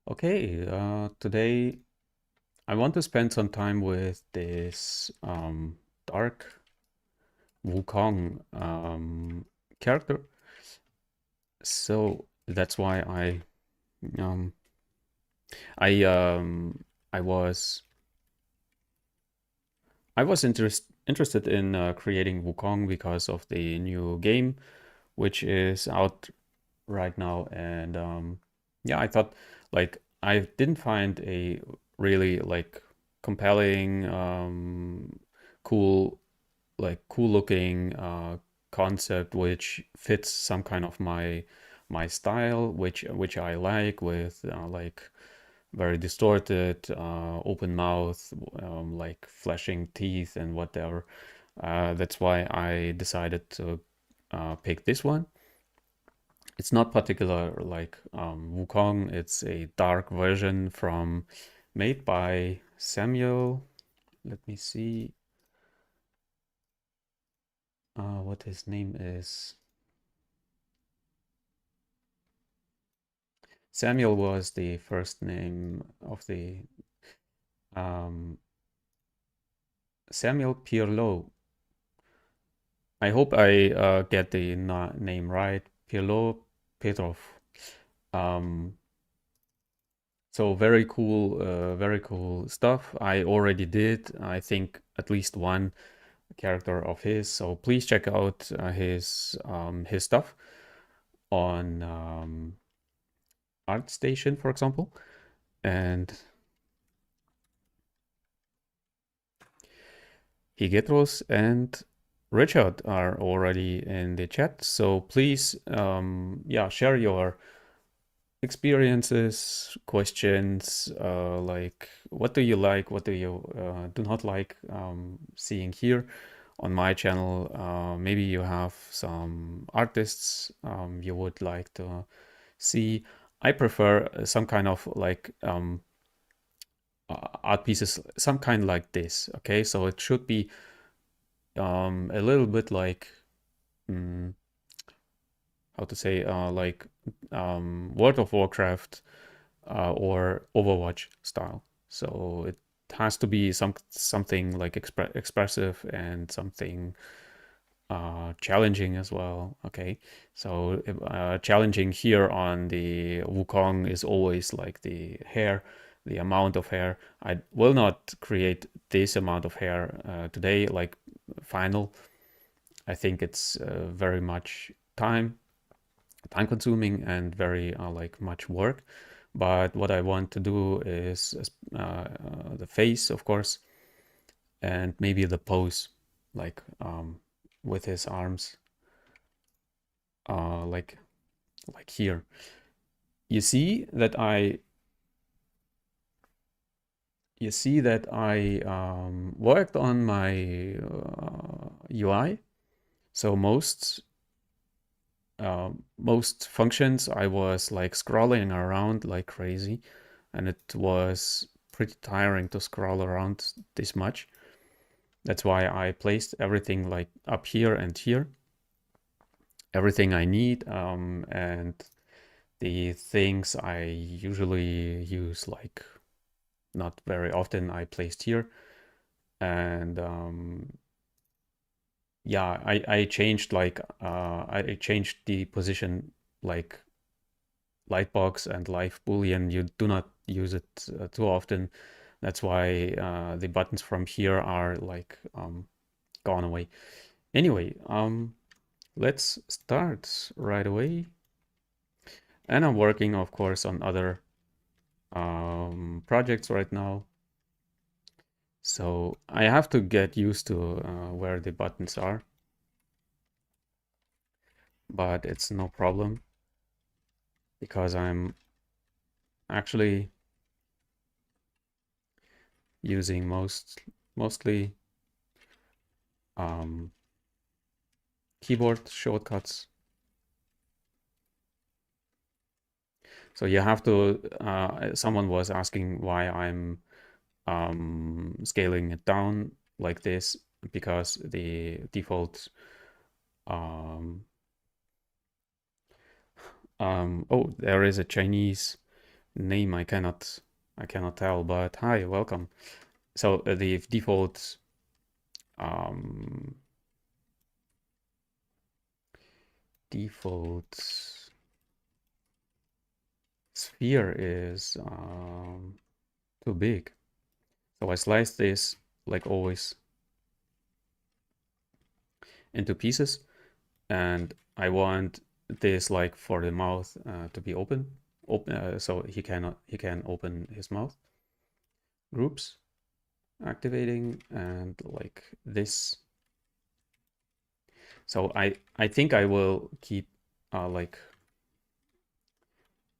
Okay, today I want to spend some time with this dark Wukong character. So that's why um, I um, I was interested in creating Wukong because of the new game, which is out right now, and yeah, I thought like I didn't find a really like compelling, cool, cool looking concept which fits some kind of my style, which I like, with like very distorted, open mouth, like flashing teeth and whatever. That's why I decided to pick this one. It's not particular like Wukong. It's a dark version from made by Samuel. Let me see what his name is. Samuel was the first name of the um, Samuel PIRLOT. I hope I get the name right. PIRLOT PETROFF. Um, so very cool stuff. I already did, I think, at least one character of his. So please check out his stuff on ArtStation, for example. And Higetros and Richard are already in the chat. So please, yeah, share your experiences, questions, like what do you like, what do you do not like seeing here on my channel. Maybe you have some artists you would like to see. I prefer some kind of like art pieces, some kind like this. Okay, so it should be a little bit like mm, how to say, like World of Warcraft or Overwatch style. So it has to be something like expressive and something challenging as well. Okay, so challenging here on the Wukong is always like the hair, the amount of hair. I will not create this amount of hair today, like final. I think it's very much time consuming and very like much work. But what I want to do is the face, of course, and maybe the pose, like with his arms, uh, like like here. You see that I worked on my UI. So most functions I was like scrolling around like crazy, and it was pretty tiring to scroll around this much. That's why I placed everything like up here and here, everything I need, and the things I usually use, like not very often, I placed here. And yeah, I changed like I changed the position, like Lightbox and Live Boolean. You do not use it too often. That's why the buttons from here are like gone away. Anyway, let's start right away. And I'm working, of course, on other projects right now. So I have to get used to where the buttons are, but it's no problem because I'm actually using mostly um, keyboard shortcuts. So you have to, someone was asking why I'm scaling it down like this, because the default, oh, there is a Chinese name I cannot tell, but hi, welcome. So the default um, default sphere is too big. So I slice this like always into pieces, and I want this like for the mouth to be open, so he can open his mouth. Groups activating and like this. So I think I will keep like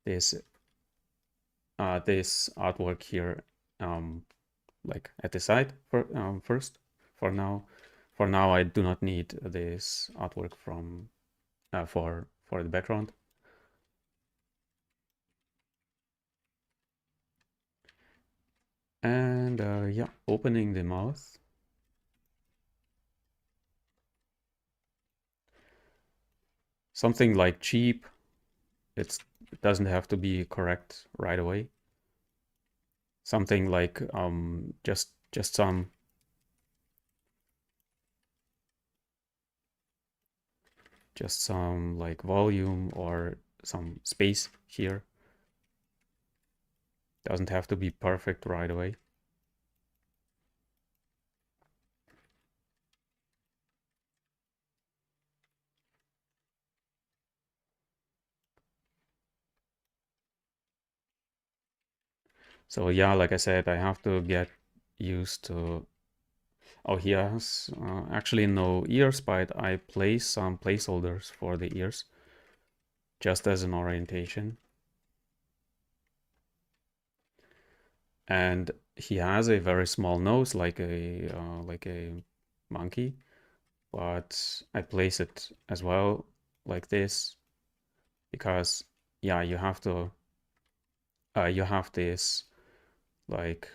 this this artwork here like at the side for first. For now I do not need this artwork from for the background. And yeah, opening the mouth. Something like cheap. It doesn't have to be correct right away. Something like just some like volume or some space here. Doesn't have to be perfect right away. So yeah, like I said, I have to get used to. Oh, he has actually no ears, but I place some placeholders for the ears just as an orientation. And he has a very small nose, like a monkey, but I place it as well like this because yeah, you have to you have this like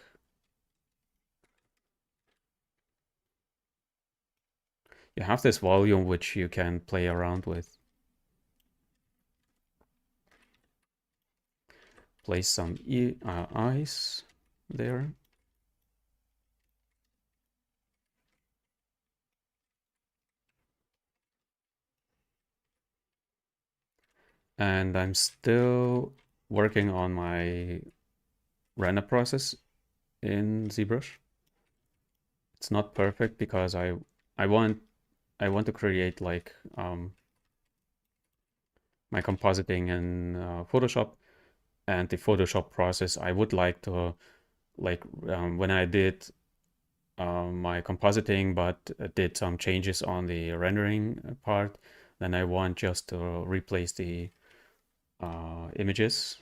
you have this volume which you can play around with. Place some eyes there. And I'm still working on my render process in ZBrush. It's not perfect because I want to create like my compositing in Photoshop, and the Photoshop process I would like to like when I did my compositing but did some changes on the rendering part, then I want just to replace the images.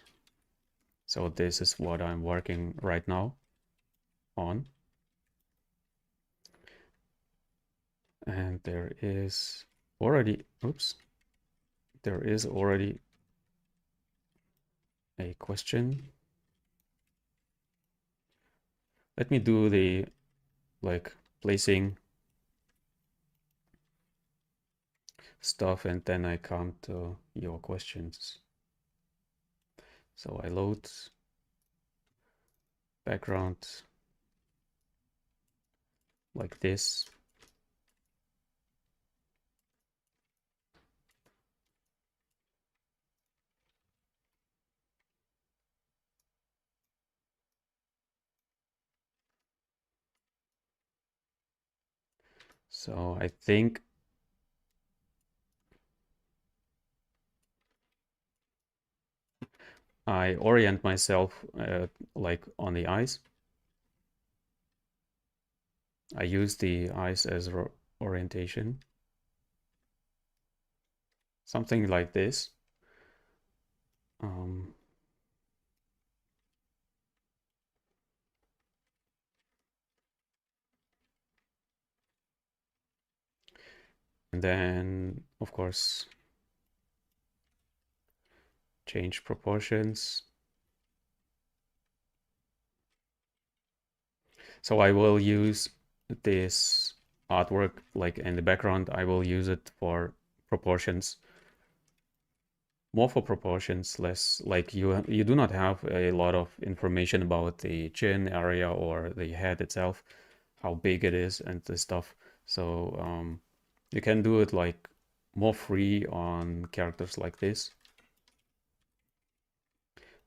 So this is what I'm working right now on. And there is already, oops, there is already a question. Let me do the like placing stuff and then I come to your questions. So I load background like this. So I think I orient myself like on the eyes. I use the eyes as orientation. Something like this. Um, and then, of course, change proportions. So I will use this artwork like in the background. I will use it for proportions more for proportions, less like you do not have a lot of information about the chin area or the head itself, how big it is and the stuff. So you can do it like more free on characters like this.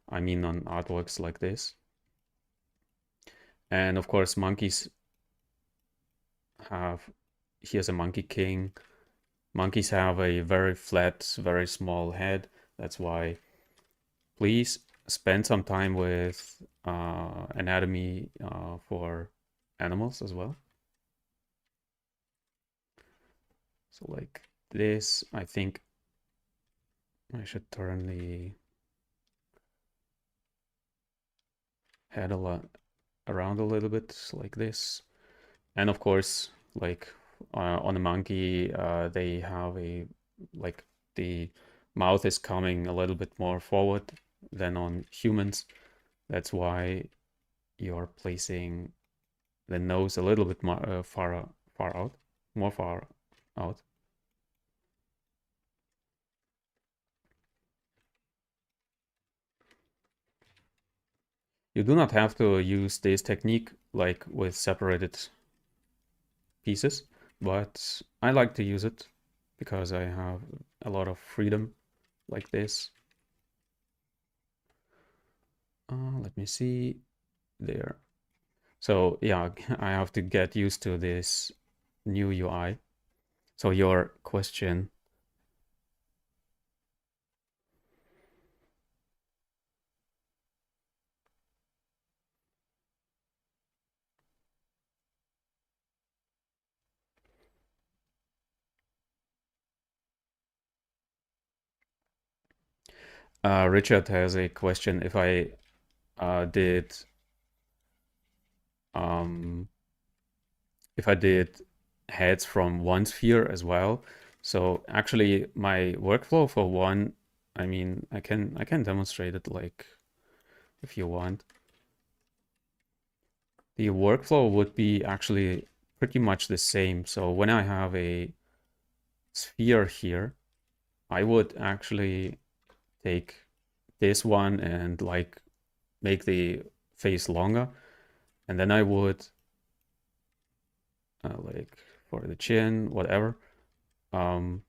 I mean on artworks like this. And of course monkeys have, here's a monkey king. Monkeys have a very flat, very small head. That's why please spend some time with anatomy for animals as well. So like this, I think I should turn the head around a little bit like this. And of course, like on a monkey, they have a, like the mouth is coming a little bit more forward than on humans. That's why you're placing the nose a little bit more far out, more far out. You do not have to use this technique like with separated pieces, but I like to use it because I have a lot of freedom like this. Let me see there. So yeah, I have to get used to this new UI. So your question. Richard has a question. If I did um, if I did heads from one sphere as well. So actually my workflow for one, I mean, I can demonstrate it like if you want. The workflow would be actually pretty much the same. So when I have a sphere here, I would actually take this one and like make the face longer. And then I would like for the chin, whatever, dynamesh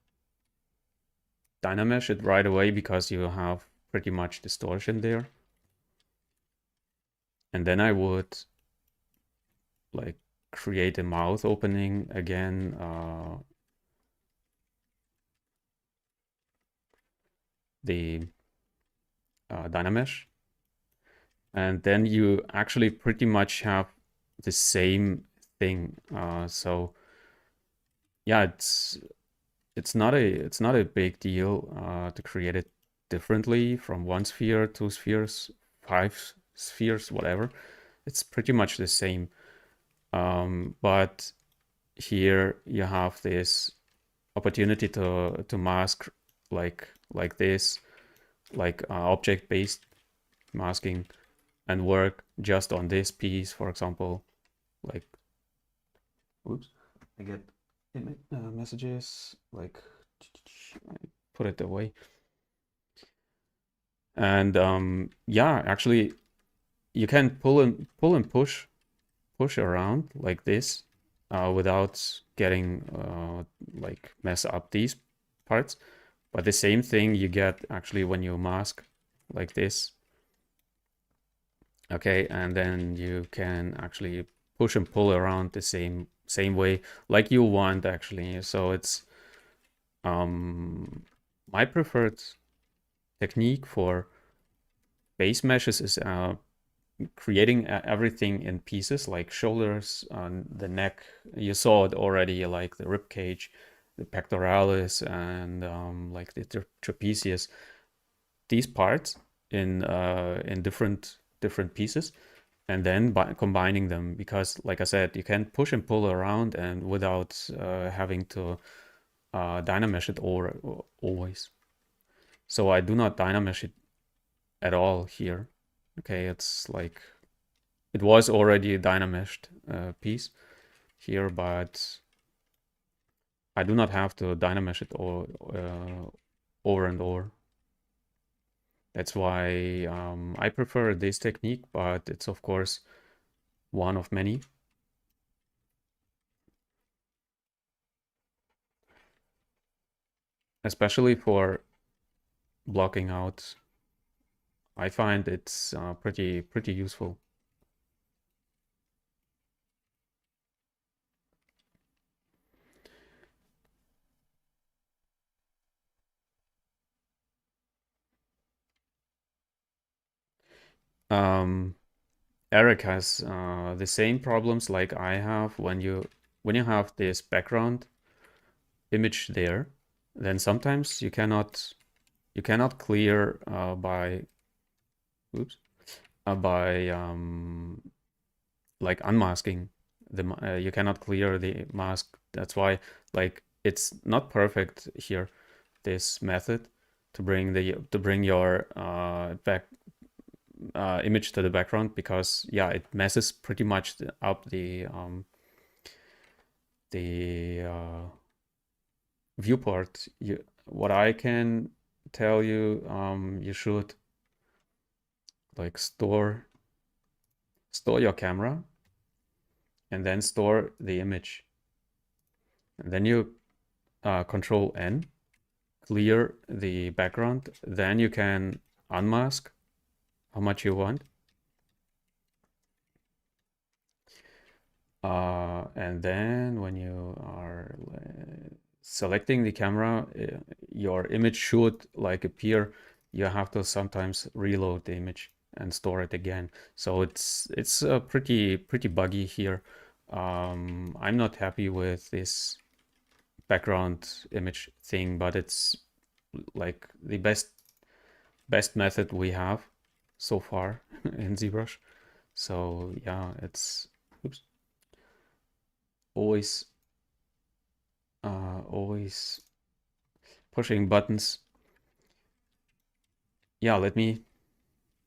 it right away because you have pretty much distortion there. And then I would like create a mouth opening again. The dynamesh. And then you actually pretty much have the same thing. So yeah, it's not a big deal to create it differently from one sphere, two spheres, five spheres, whatever. It's pretty much the same. But here you have this opportunity to mask like this, like object-based masking, and work just on this piece, for example. Like, oops, I get messages. Like, I put it away. And yeah, actually, you can pull and push around like this without getting like mess up these parts. But the same thing you get actually when you mask like this. Okay, and then you can actually push and pull around the same way like you want actually. So it's my preferred technique for base meshes is creating everything in pieces, like shoulders, the neck. You saw it already, like the rib cage, the pectoralis, and like the trapezius. These parts in different pieces, and then by combining them, because like I said, you can push and pull around and without having to dynamesh it always. So I do not dynamesh it at all here. Okay, it's like it was already a dynameshed piece here, but I do not have to dynamesh it all over and over. That's why I prefer this technique, but it's of course one of many. Especially for blocking out, I find it's pretty useful. Um, Eric has the same problems like I have when you have this background image there, then sometimes you cannot clear by oops by like unmasking you cannot clear the mask. That's why like it's not perfect here, this method to bring your back image to the background, because yeah, it messes pretty much up the viewport. What I can tell you, you should like store your camera and then store the image, and then you control N, clear the background, then you can unmask how much you want. And then when you are selecting the camera, your image should like appear. You have to sometimes reload the image and store it again. So it's pretty buggy here. I'm not happy with this background image thing, but it's like the best method we have so far in ZBrush. So yeah, it's oops, always always pushing buttons. Yeah, let me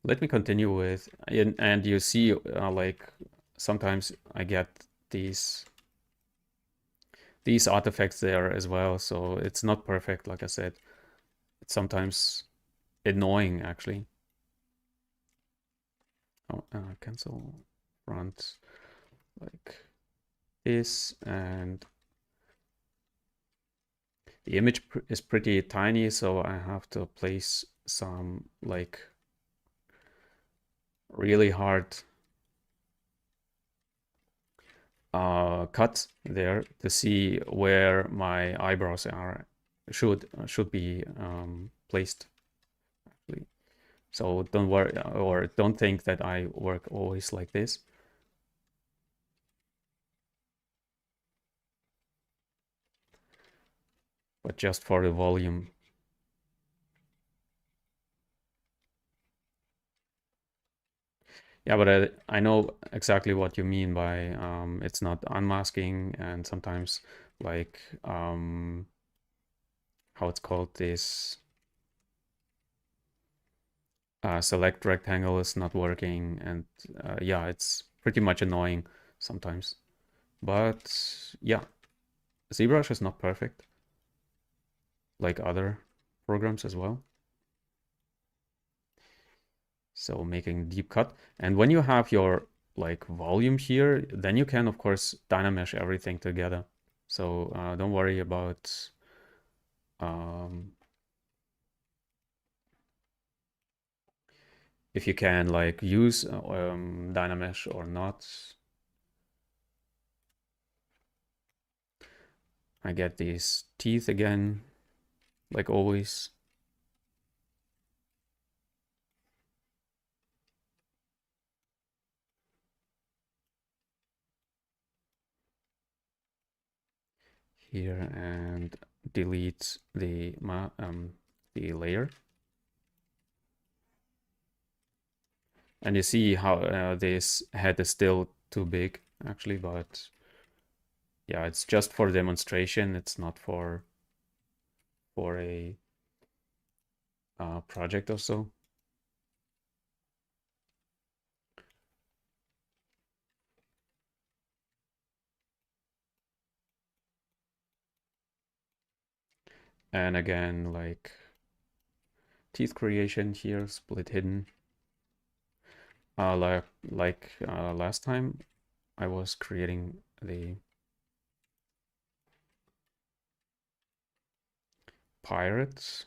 continue with, and you see like sometimes I get these artifacts there as well, so it's not perfect. Like I said, it's sometimes annoying actually. Oh, cancel front like this, and the image is pretty tiny, so I have to place some like really hard cuts there to see where my eyebrows are should be placed. So don't worry, or don't think that I work always like this. But just for the volume. Yeah, but I know exactly what you mean by it's not unmasking, and sometimes like how it's called, this select rectangle is not working, and yeah, it's pretty much annoying sometimes. But yeah, ZBrush is not perfect like other programs as well. So making deep cut. And when you have your like volume here, then you can of course dynamesh everything together. So don't worry about if you can like use dynamesh or not. I get these teeth again, like always. Here, and delete the layer. And you see how this head is still too big actually, but yeah, it's just for demonstration. It's not for a project or so. And again, like teeth creation here, split hidden. Like last time, I was creating the pirates.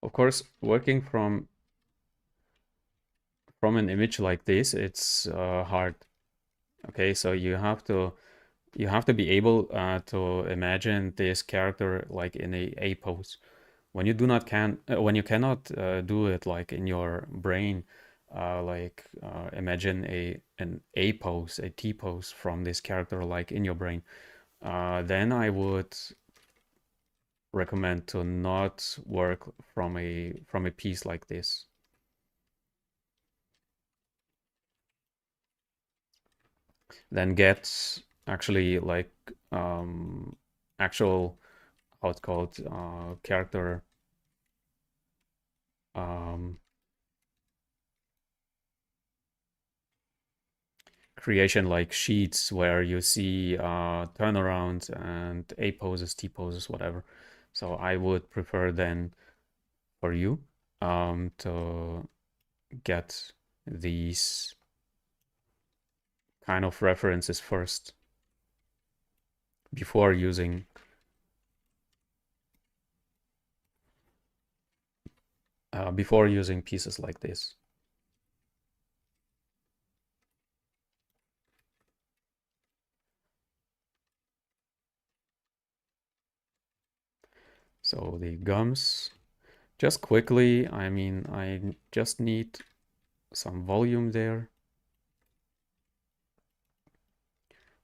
Of course, working from an image like this, it's hard. Okay, so you have to be able to imagine this character like in a pose. When you do not can when you cannot do it like in your brain, imagine an A pose, a T pose from this character like in your brain, then I would recommend to not work from a piece like this. Then get actually like actual, how it's called, character um, creation, like sheets where you see turnarounds and A poses, T poses, whatever. So I would prefer then for you to get these kind of references first before using pieces like this. So the gums, just quickly, I mean, I just need some volume there.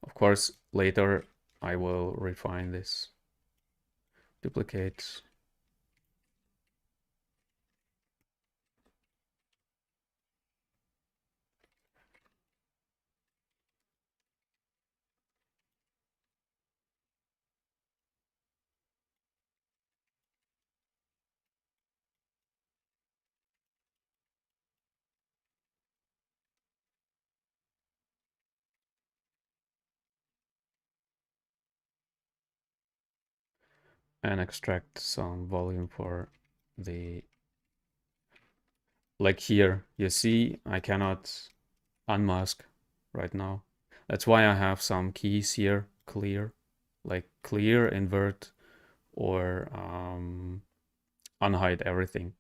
Of course, later I will refine this. Duplicate. And extract some volume for the, like here, you see, I cannot unmask right now. That's why I have some keys here, clear, like clear, invert, or unhide everything.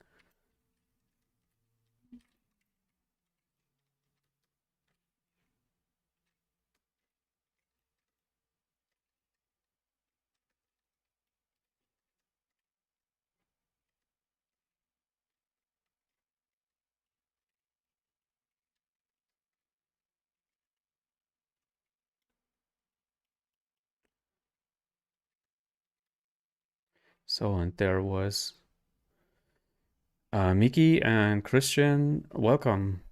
So, and there was Mickey and Christian, welcome.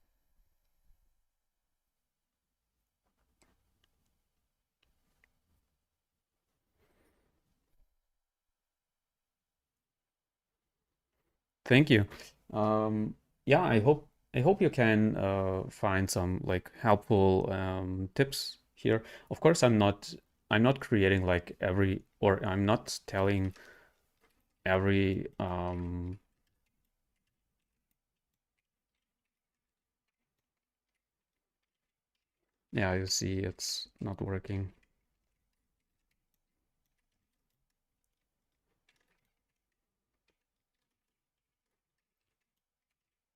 Thank you. Yeah, I hope you can find some like helpful tips here. Of course, I'm not creating like every, or I'm not telling every yeah, you see it's not working.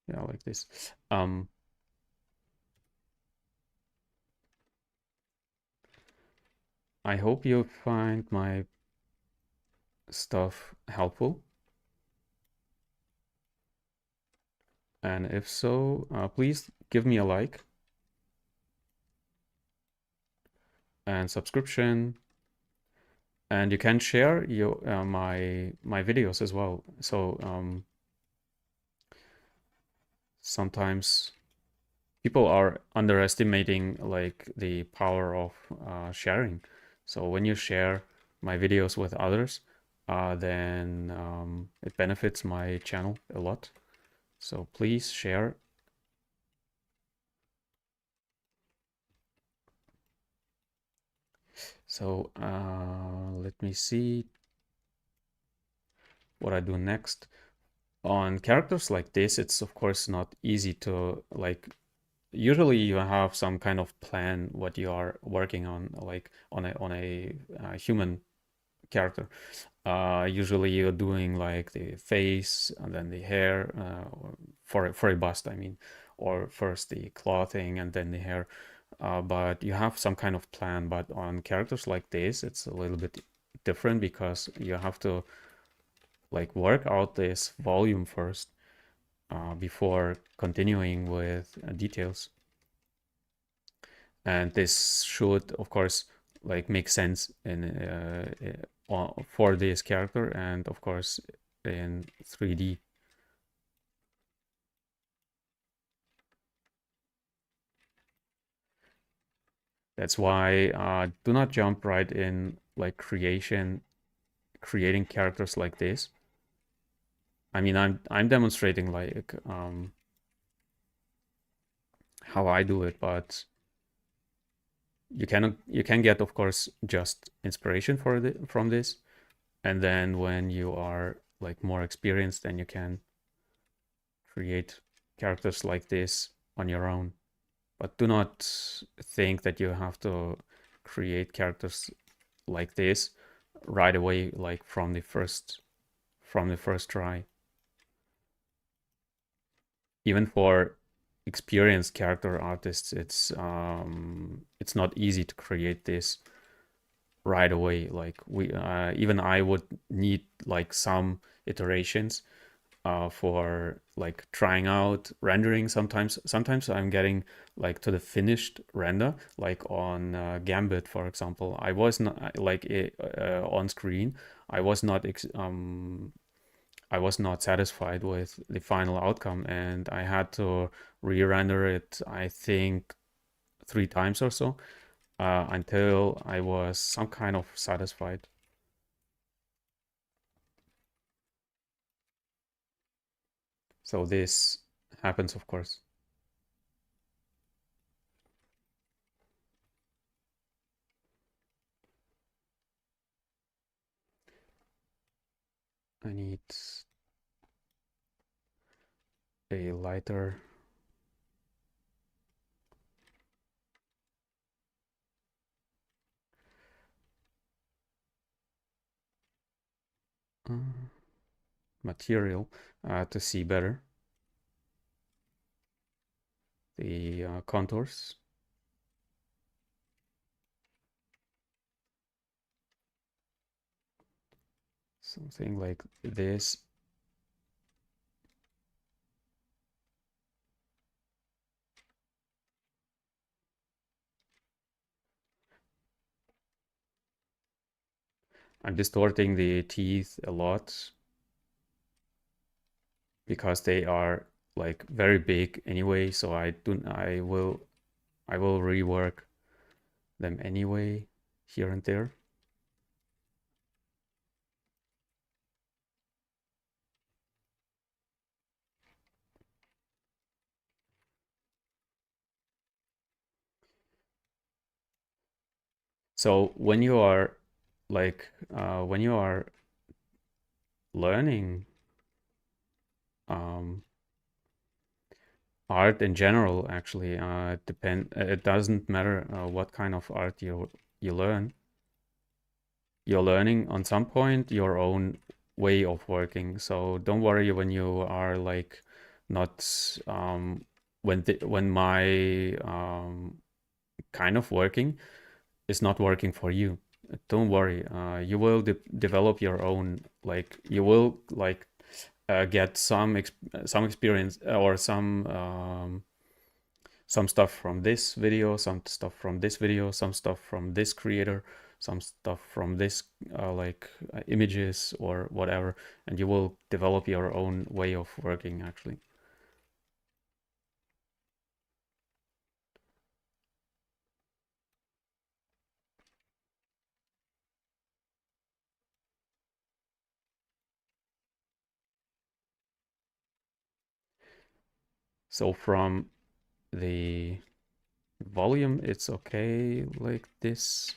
Yeah, like this. I hope you find my stuff helpful. And if so, please give me a like and subscription And you can share your my videos as well. So sometimes people are underestimating like the power of sharing. So when you share my videos with others, then it benefits my channel a lot. So please share. So let me see what I do next. On characters like this, it's of course not easy to like, usually you have some kind of plan what you are working on, like on a human character. Usually you're doing like the face and then the hair, for a bust, I mean, or first the clothing and then the hair. But you have some kind of plan. But on characters like this, it's a little bit different because you have to like work out this volume first before continuing with details. And this should, of course, like make sense in for this character and of course in 3D. That's why do not jump right in like creating characters like this. I mean, I'm demonstrating like how I do it, but you can get, of course, just inspiration from this, and then when you are like more experienced, then you can create characters like this on your own. But do not think that you have to create characters like this right away, like from the first try. Even for experienced character artists, it's not easy to create this right away. Like we even I would need like some iterations for like trying out rendering. Sometimes I'm getting like to the finished render, like on Gambit, for example. I was not like on screen. I was not I was not satisfied with the final outcome, and I had to re-render it, I think, 3 times or so, until I was some kind of satisfied. So this happens, of course. I need a lighter. Material to see better the contours. Something like this. I'm distorting the teeth a lot because they are like very big anyway, so I will rework them anyway here and there. So when you are like when you are learning um, art in general, actually, it doesn't matter what kind of art you learn. You're learning on some point your own way of working. So don't worry when you are like not when my kind of working is not working for you. Don't worry. You will develop your own, like you will like get some experience or some stuff from this video, some stuff from this video, some stuff from this creator. some stuff from this like images or whatever, and you will develop your own way of working actually. So from the volume, it's okay like this.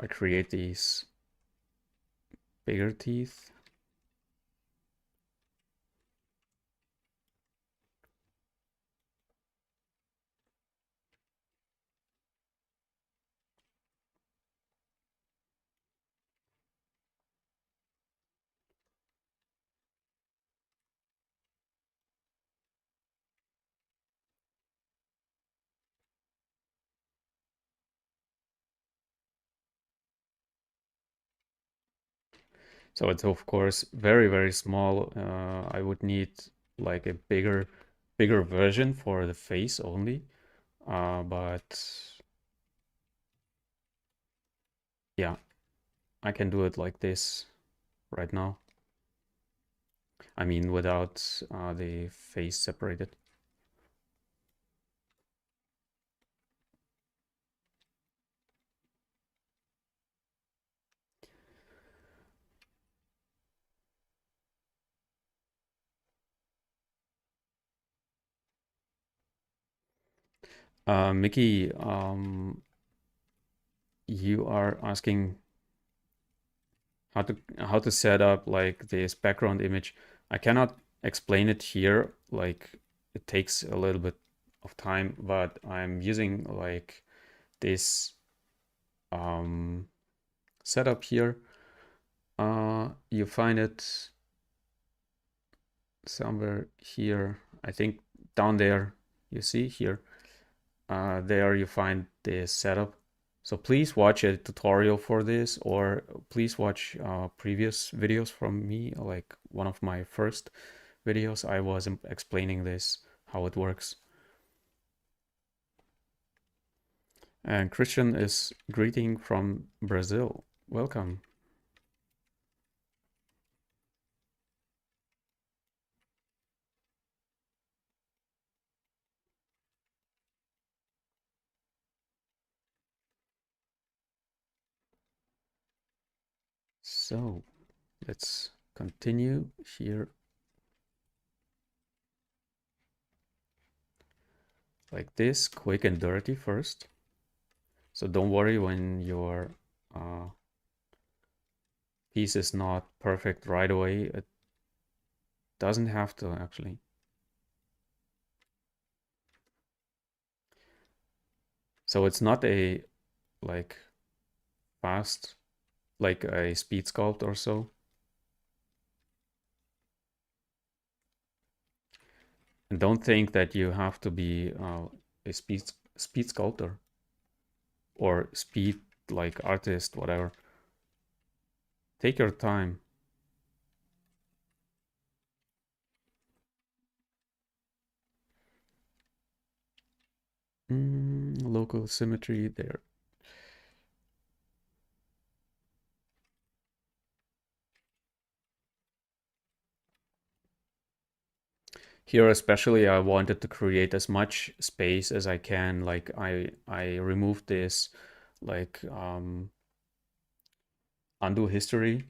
I create these bigger teeth. So it's of course very, very small. I would need like a bigger version for the face only. But yeah, I can do it like this right now. I mean, without the face separated. Mickey, you are asking how to set up like this background image. I cannot explain it here, like it takes a little bit of time, but I'm using like this setup here. You find it somewhere here, I think down there, you see here. There you find the setup. So please watch a tutorial for this, or please watch previous videos from me, like one of my first videos. I was explaining this, how it works. And Christian is greeting from Brazil. Welcome. So let's continue here. Like this, quick and dirty first. So don't worry when your piece is not perfect right away. It doesn't have to actually. So it's not a like fast, like a speed sculpt or so. And don't think that you have to be a speed sculptor or speed like artist, whatever. Take your time. Local symmetry there. Here especially I wanted to create as much space as I can. Like I removed this like undo history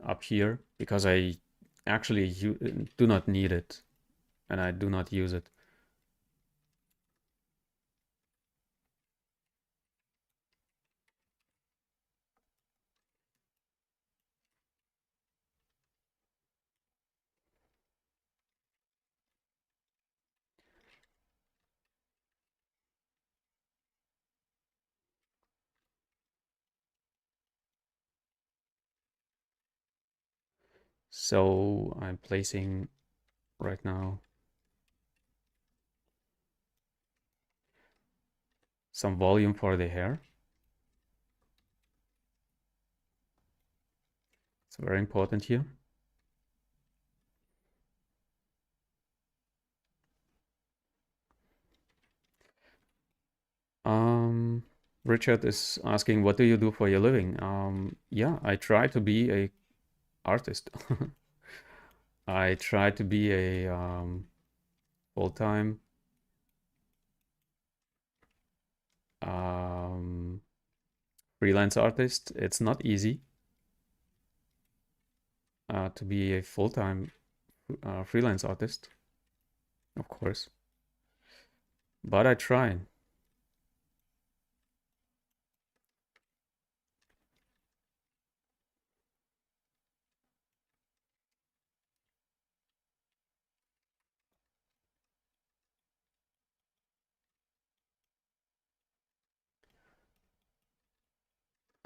up here because I actually do not need it and I do not use it. So I'm placing right now some volume for the hair. It's very important here. Richard is asking, what do you do for your living? Yeah, I try to be a artist. I try to be a full-time um, freelance artist. It's not easy to be a full-time freelance artist, of course, but I try.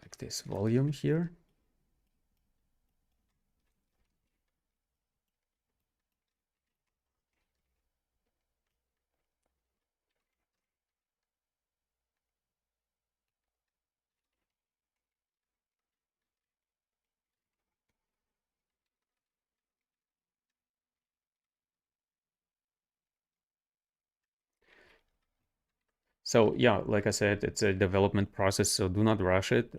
Like this volume here. So yeah, like I said, it's a development process, so do not rush it.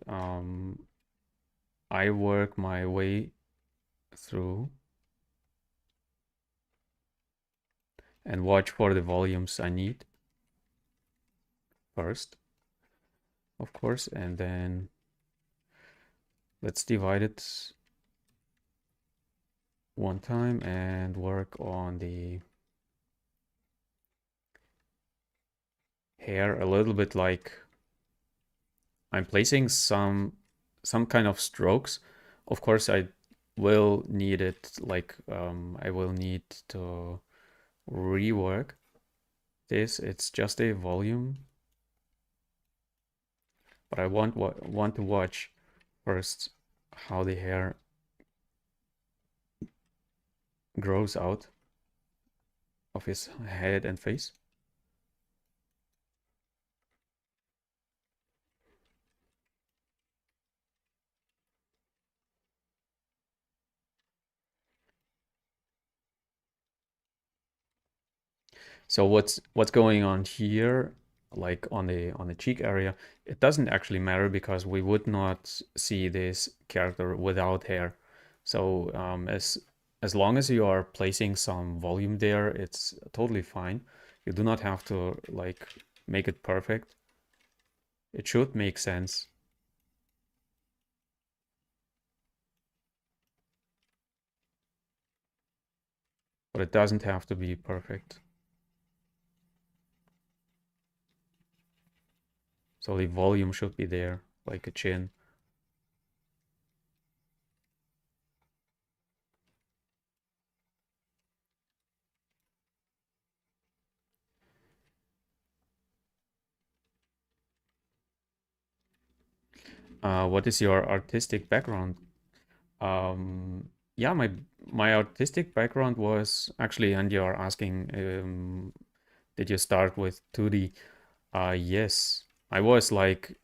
I work my way through and watch for the volumes I need first, of course, and then let's divide it one time and work on the hair a little bit like I'm placing some kind of strokes. Of course, I will need it like I will need to rework this. It's just a volume, but I want to watch first how the hair grows out of his head and face. So what's going on here, like on the cheek area, it doesn't actually matter because we would not see this character without hair. So as long as you are placing some volume there, it's totally fine. You do not have to like make it perfect. It should make sense, but it doesn't have to be perfect. So the volume should be there, like a chin. What is your artistic background? Yeah, my artistic background was actually, and you're asking, did you start with 2D? Yes, I was like,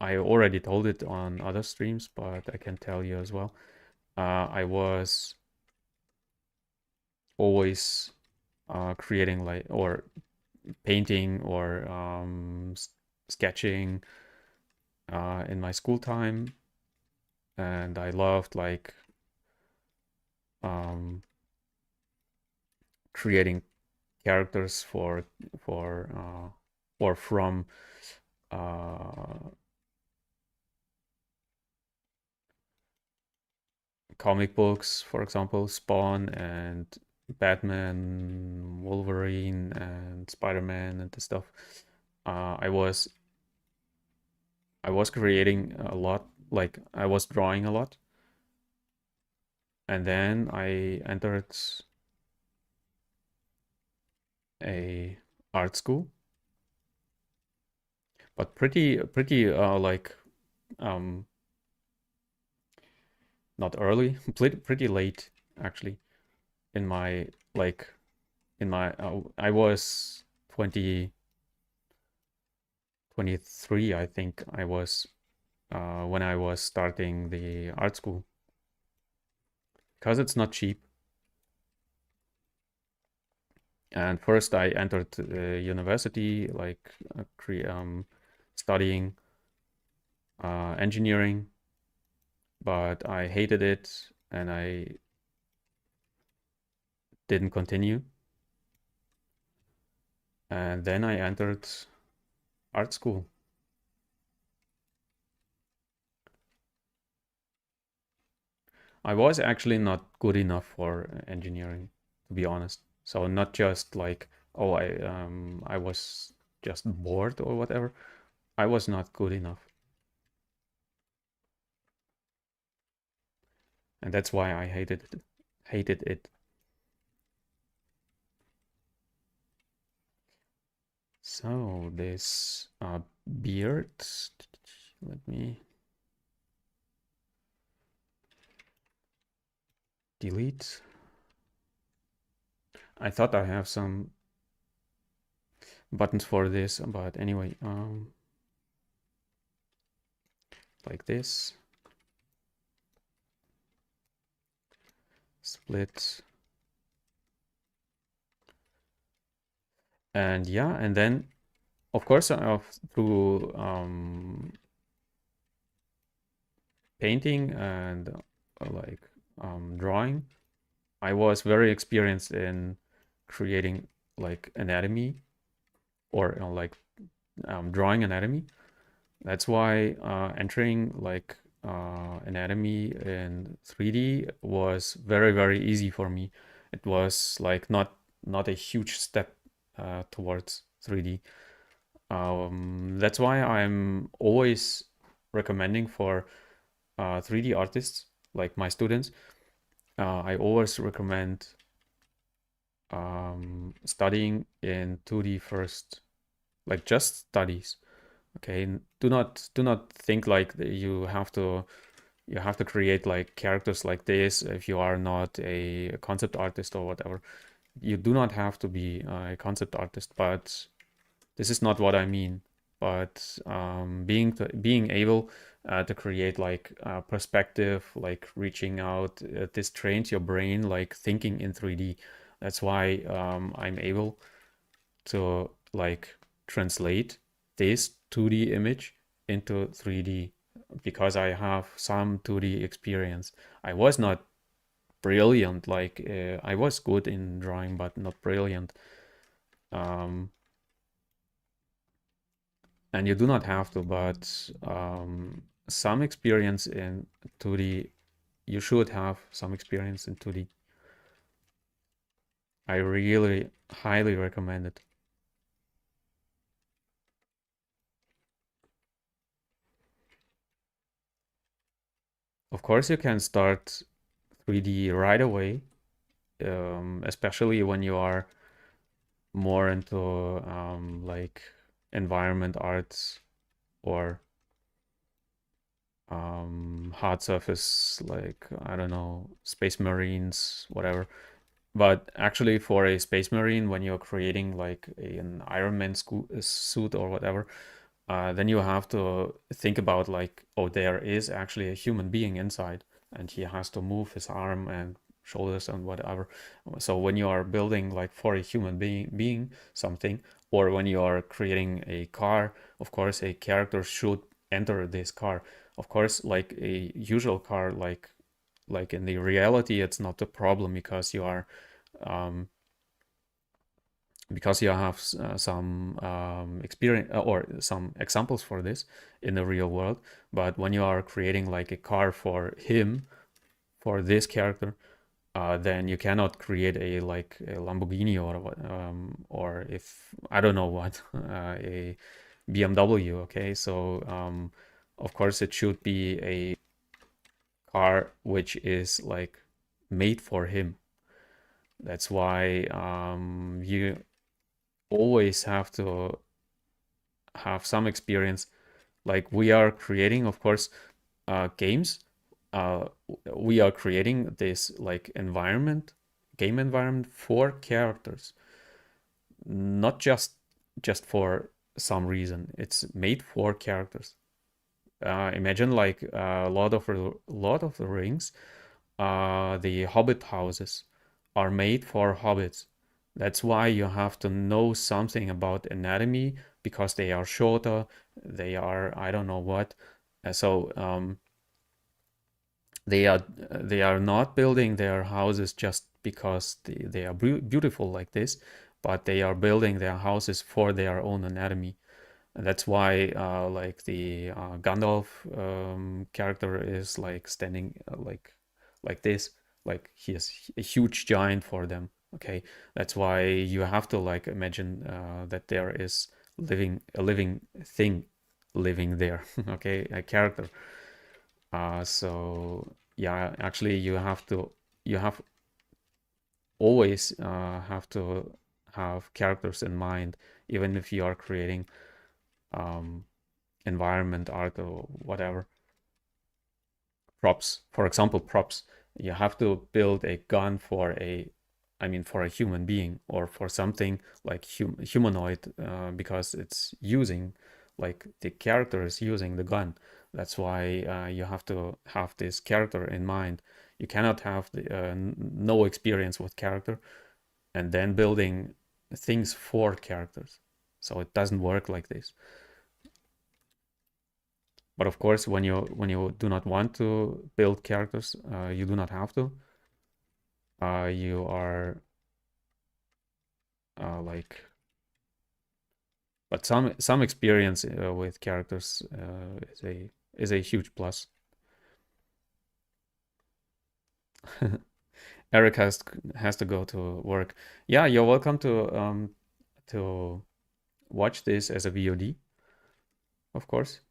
I already told it on other streams, but I can tell you as well. I was always creating like or painting or sketching in my school time, and I loved like um, creating characters for or from uh, comic books, for example, Spawn and Batman, Wolverine, and Spider-Man and the stuff. I was creating a lot, like I was drawing a lot, and then I entered a art school, but pretty like um not early, pretty late actually in my like in my I was 20 23 I think I was when I was starting the art school because it's not cheap. And first I entered university, like studying engineering, but I hated it and I didn't continue. And then I entered art school. I was actually not good enough for engineering, to be honest. So not just like, oh, I was just bored or whatever. I was not good enough. And that's why I hated it. Hated it. So this beard, let me delete. I thought I have some buttons for this, but anyway, like this. Split. And yeah, and then of course through painting and like drawing, I was very experienced in creating like anatomy or like drawing anatomy. That's why entering like anatomy in 3D was very, very easy for me. It was like not a huge step towards 3D. That's why I'm always recommending for 3D artists like my students. I always recommend studying in 2D first, like just studies. Okay, do not think like you have to create like characters like this if you are not a concept artist or whatever. You do not have to be a concept artist, but this is not what I mean. But being able to create like perspective, like reaching out, this trains your brain like thinking in 3D. That's why I'm able to like translate this 2D image into 3D because I have some 2D experience. I was not brilliant, like I was good in drawing, but not brilliant. Um, and you do not have to, but some experience in 2D, you should have some experience in 2D. I really highly recommend it. Of course, you can start 3D right away, especially when you are more into like environment arts or hard surface, like I don't know, space marines, whatever. But actually, for a space marine, when you're creating like an Iron Man suit or whatever, then you have to think about like, oh, there is actually a human being inside, and he has to move his arm and shoulders and whatever. So when you are building like for a human being something, or when you are creating a car, of course, a character should enter this car. Of course, like a usual car, like in the reality, it's not a problem um, because you have some experience or some examples for this in the real world. But when you are creating like a car for him, for this character, then you cannot create a like a Lamborghini or what, or if I don't know what, a BMW. Okay, so of course it should be a car which is like made for him. That's why you always have to have some experience. Like we are creating, of course, games. Uh, we are creating this like game environment for characters, not just for some reason. It's made for characters. Imagine like Lord of the Rings. The Hobbit houses are made for hobbits. That's why you have to know something about anatomy, because they are shorter, they are, I don't know what. So they are not building their houses just because they are beautiful like this, but they are building their houses for their own anatomy. And that's why like the Gandalf character is like standing like this, like he is a huge giant for them. Okay, that's why you have to like imagine that there is a living thing living there. Okay, a character. So yeah, actually you have always have to have characters in mind, even if you are creating um, environment art or whatever. Props, for example, props. You have to build a gun for for a human being or for something like humanoid, because it's using, like the character is using the gun. That's why you have to have this character in mind. You cannot have no experience with character and then building things for characters. So it doesn't work like this. But of course, when you do not want to build characters, you do not have to. You are like, but some experience with characters is a huge plus. Eric has to go to work. Yeah, you're welcome to watch this as a VOD, of course.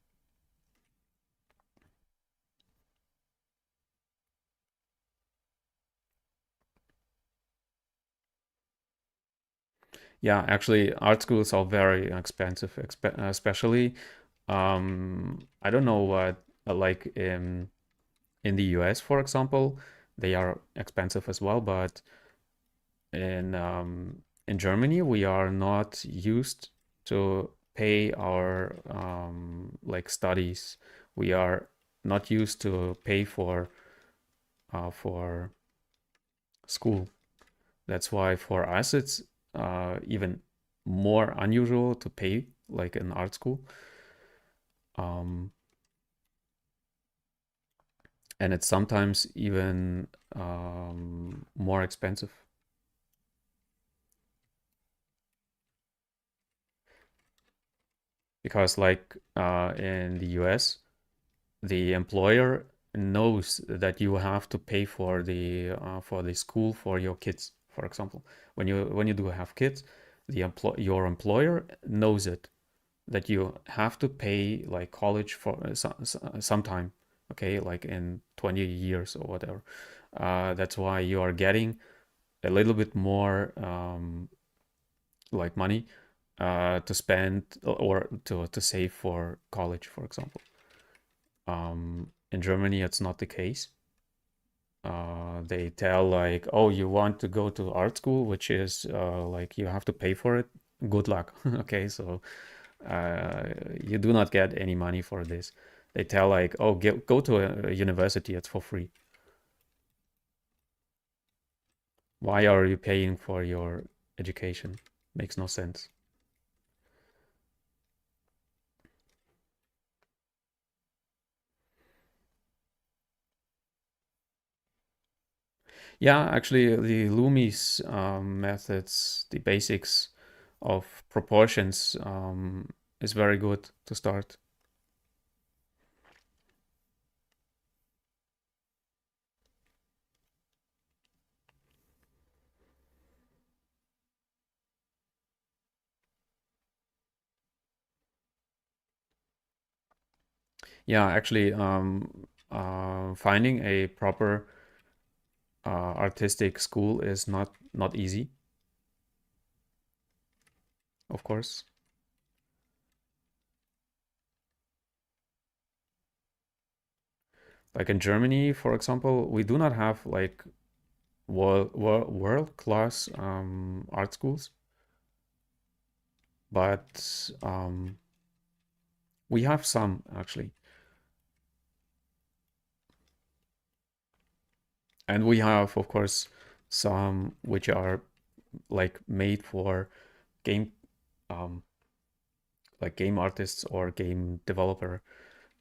Yeah, actually, art schools are very expensive, especially I don't know what like in the US, for example, they are expensive as well, but in Germany, we are not used to pay our like studies. We are not used to pay for school. That's why for us it's even more unusual to pay like an art school. Um, and it's sometimes even more expensive because like in the US, the employer knows that you have to pay for the school for your kids, for example. When you do have kids, your employer knows it, that you have to pay like college for some time, okay, like in 20 years or whatever. That's why you are getting a little bit more like money to spend or to save for college, for example. In Germany, it's not the case. They tell like, oh, you want to go to art school, which is like you have to pay for it. Good luck. Okay, so you do not get any money for this. They tell like, oh, go to a university, it's for free. Why are you paying for your education? Makes no sense. Yeah, actually, the Loomis methods, the basics of proportions is very good to start. Yeah, actually, finding a proper artistic school is not easy, of course. Like in Germany, for example, we do not have like world class art schools, but we have some actually, and we have, of course, some which are like made for game um, like game artists or game developer.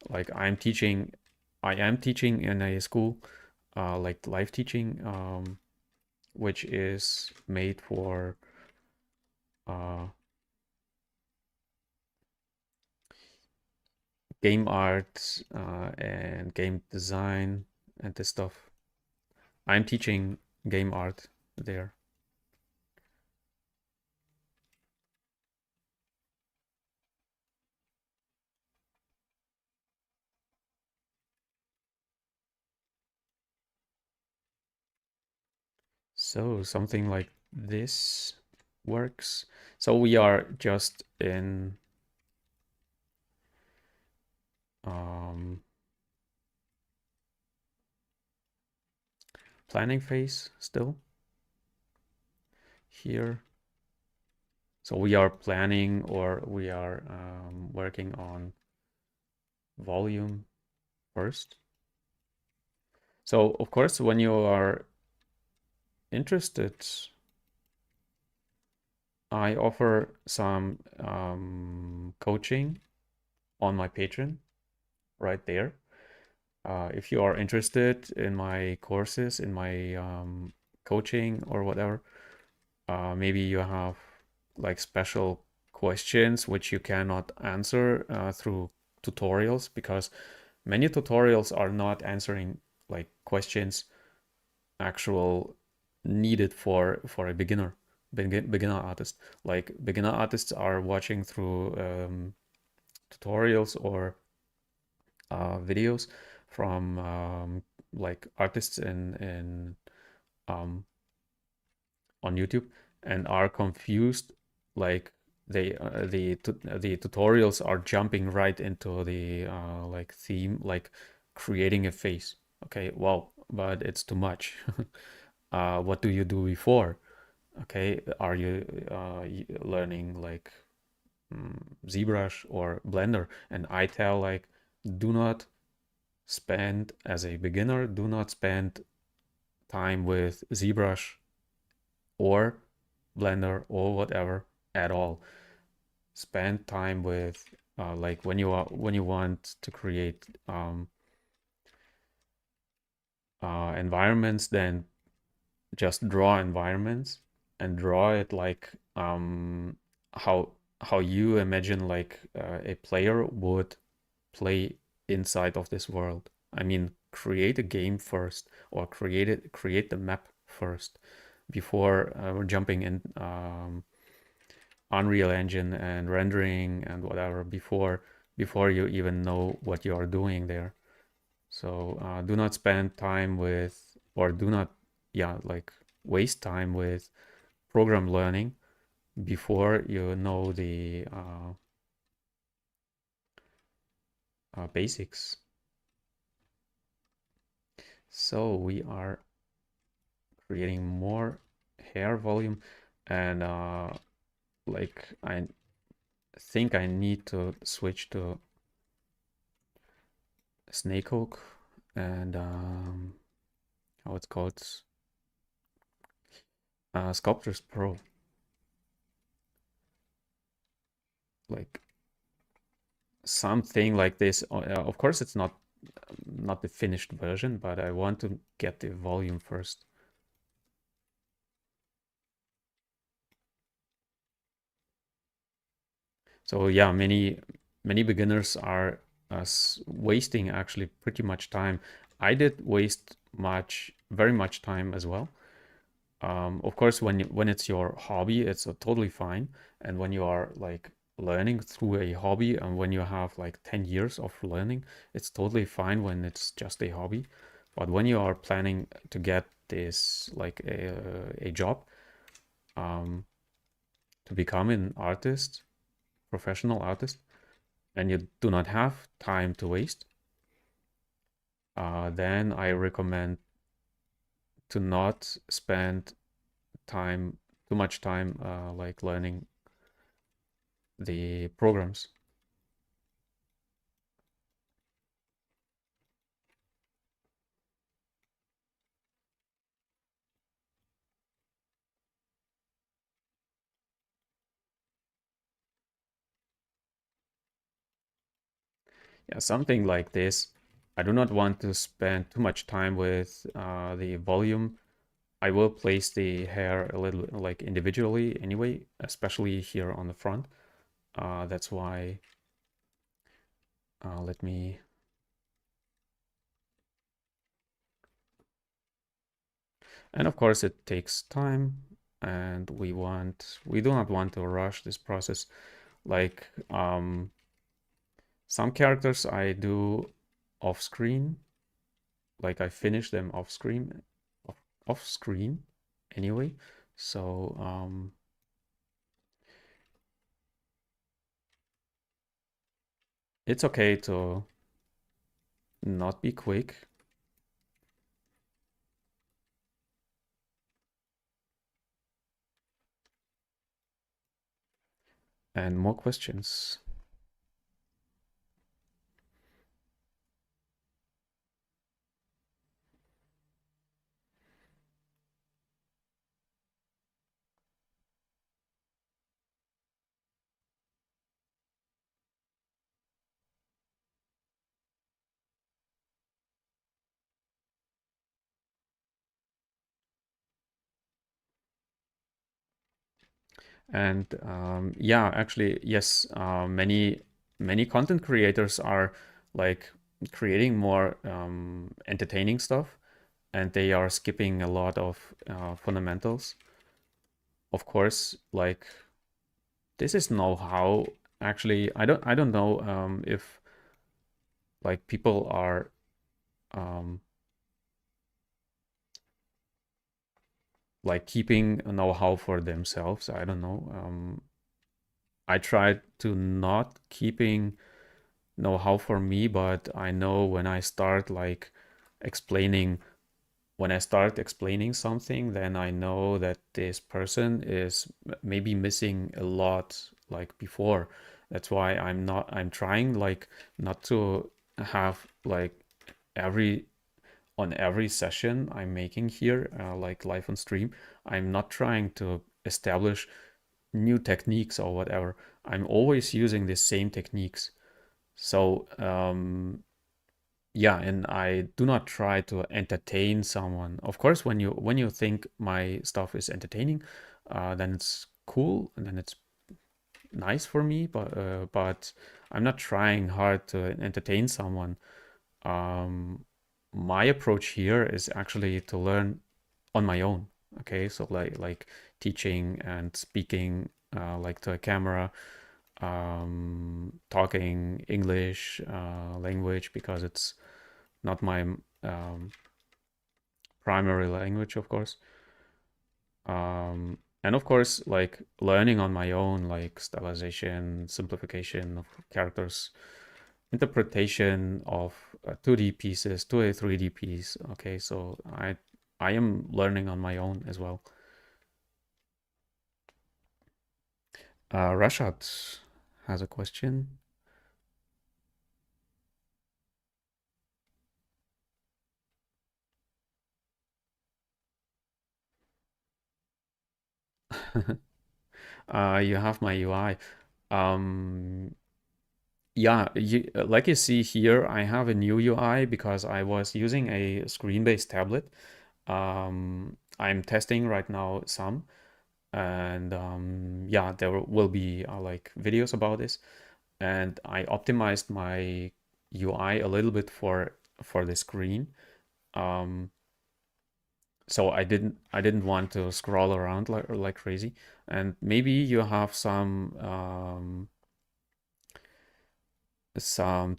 Like I am teaching in a school, like live teaching, which is made for uh, game art and game design and this stuff. I'm teaching game art there. So something like this works. So we are just in um, planning phase still here. So we are planning or we are working on volume first. So of course, when you are interested, I offer some coaching on my Patreon right there. If you are interested in my courses, in my coaching or whatever, maybe you have like special questions which you cannot answer through tutorials, because many tutorials are not answering like questions actual needed for a beginner artist. Like beginner artists are watching through tutorials or videos from like artists in um, on YouTube, and are confused. Like the tutorials are jumping right into the like theme, like creating a face. Okay, well, but it's too much. What do you do before? Okay, are you learning like ZBrush or Blender? And I tell like, do not spend as a beginner, do not spend time with ZBrush or Blender or whatever at all. Spend time with like when you want to create environments, then just draw environments and draw it like how how you imagine like a player would play inside of this world. I mean, create a game first, or create the map first before jumping in Unreal Engine and rendering and whatever, before you even know what you are doing there. So do not spend time with, or do not, yeah, like waste time with program learning before you know the basics. So we are creating more hair volume, and like I think I need to switch to Snake Hook and how it's called, Sculptors Pro. Like something like this. Of course, it's not the finished version, but I want to get the volume first. So yeah, many beginners are wasting actually pretty much time. I did waste very much time as well. Of course, when it's your hobby, it's totally fine. And when you are like learning through a hobby, and when you have like 10 years of learning, it's totally fine when it's just a hobby. But when you are planning to get this like a job, um, to become an artist, professional artist, and you do not have time to waste, then I recommend to not spend time too much time like learning the programs. Yeah, something like this. I do not want to spend too much time with the volume. I will place the hair a little like individually anyway, especially here on the front. That's why let me. And of course, it takes time, and we do not want to rush this process. Like some characters I do off screen, like I finish them off screen anyway. So it's okay to not be quick. And more questions. And yeah, actually, yes, many content creators are like creating more entertaining stuff, and they are skipping a lot of fundamentals. Of course, like this is know-how. Actually, I don't know if like people are um, like keeping know-how for themselves. I don't know. I try to not keeping know-how for me, but I know when I start like explaining when I start explaining something, then I know that this person is maybe missing a lot like before. That's why I'm trying like not to have like every on every session I'm making here, like live on stream, I'm not trying to establish new techniques or whatever. I'm always using the same techniques. So yeah, and I do not try to entertain someone. Of course, when you think my stuff is entertaining, then it's cool and then it's nice for me. But I'm not trying hard to entertain someone. Um, my approach here is actually to learn on my own. Okay, so like teaching and speaking like to a camera, talking English language because it's not my um, primary language, of course. And of course, like learning on my own, like stylization, simplification of characters, interpretation of 2D pieces to a 3D piece. Okay, so I am learning on my own as well. Rashad has a question. You have my UI. Um, yeah, like you see here, I have a new UI because I was using a screen-based tablet. I'm testing right now some, and yeah, there will be like videos about this. And I optimized my UI a little bit for the screen. Um, so I didn't want to scroll around like crazy. And maybe you have some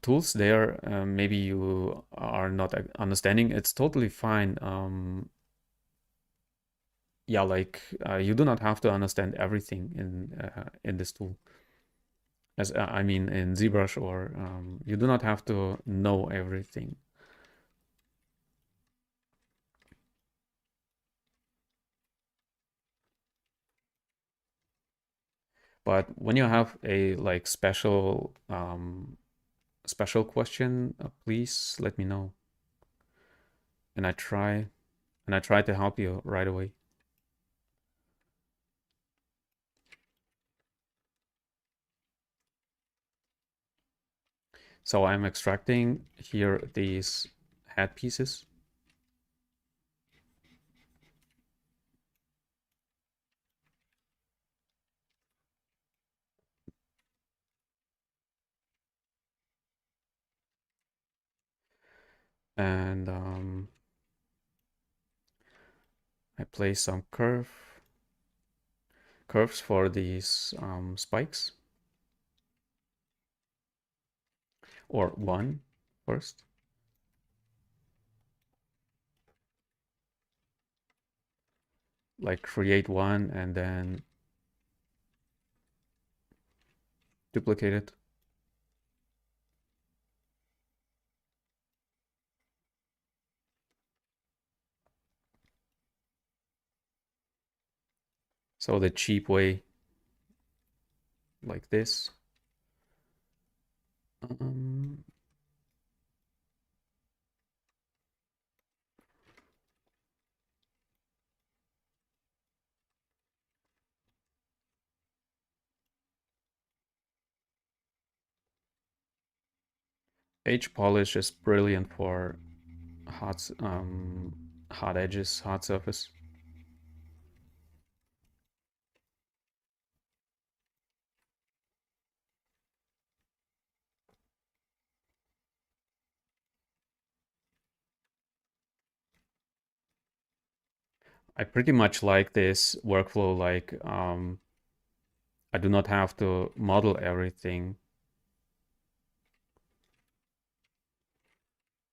tools there. Maybe you are not understanding. It's totally fine. Yeah, like you do not have to understand everything in this tool. As I mean, in ZBrush, or you do not have to know everything. But when you have a like special question, please let me know, and I try to help you right away. So I'm extracting here these head pieces. And I place some curves for these spikes, or one first. Like create one and then duplicate it. So the cheap way, like this. Um, H polish is brilliant for hard edges, hard surface. I pretty much like this workflow, like I do not have to model everything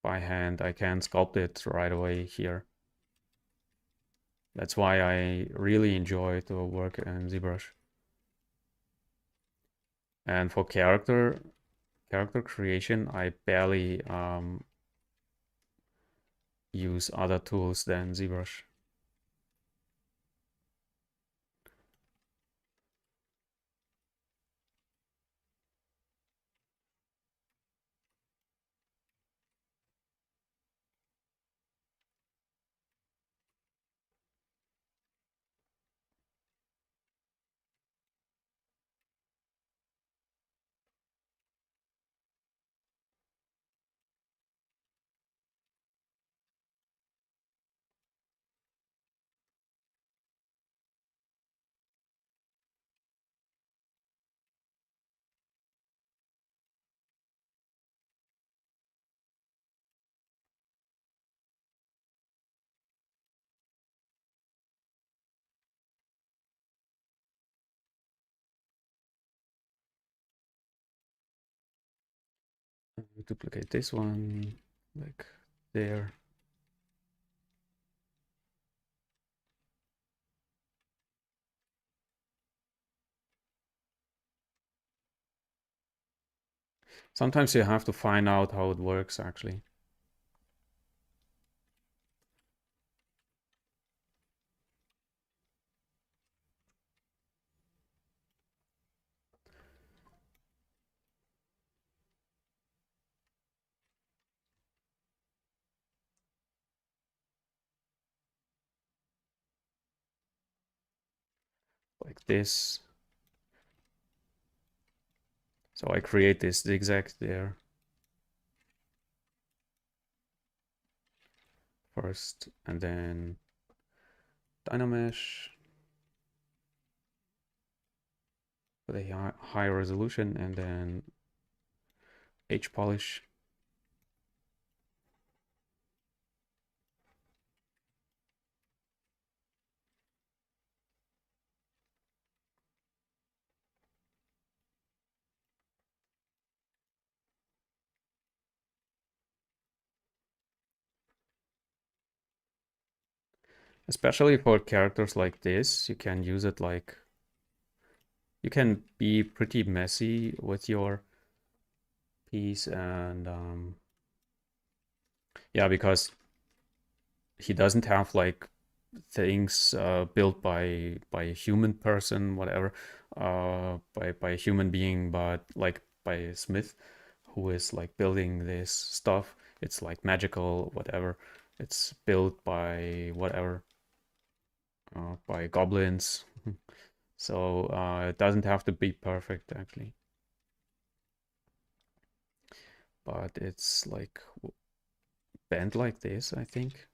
by hand. I can sculpt it right away here. That's why I really enjoy to work in ZBrush. And for character creation, I barely use other tools than ZBrush. Duplicate this one, like there. Sometimes you have to find out how it works actually. Like this. So I create this zigzag there first, and then Dynamesh with a high resolution, and then H polish. Especially for characters like this, you can use it like, you can be pretty messy with your piece, and yeah, because he doesn't have like things built by a human person, whatever, by a human being, but like by a smith who is like building this stuff. It's like magical, whatever. It's built by whatever, by goblins. So it doesn't have to be perfect actually. but it's like bent like this, I think.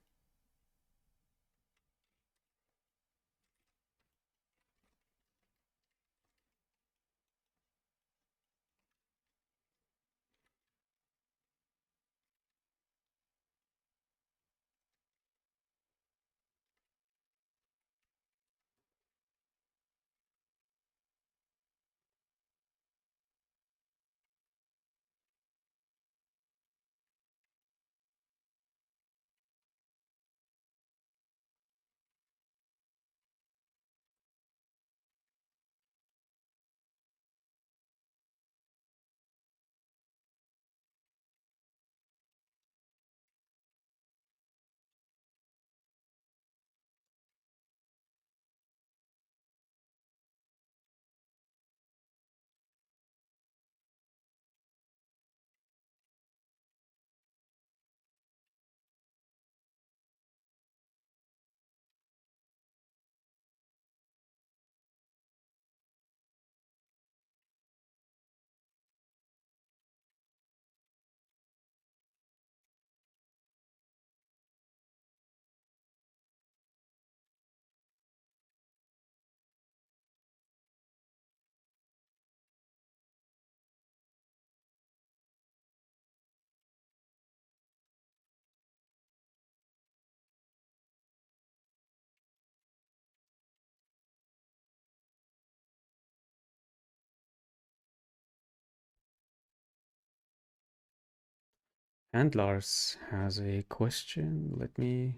And Lars has a question. Let me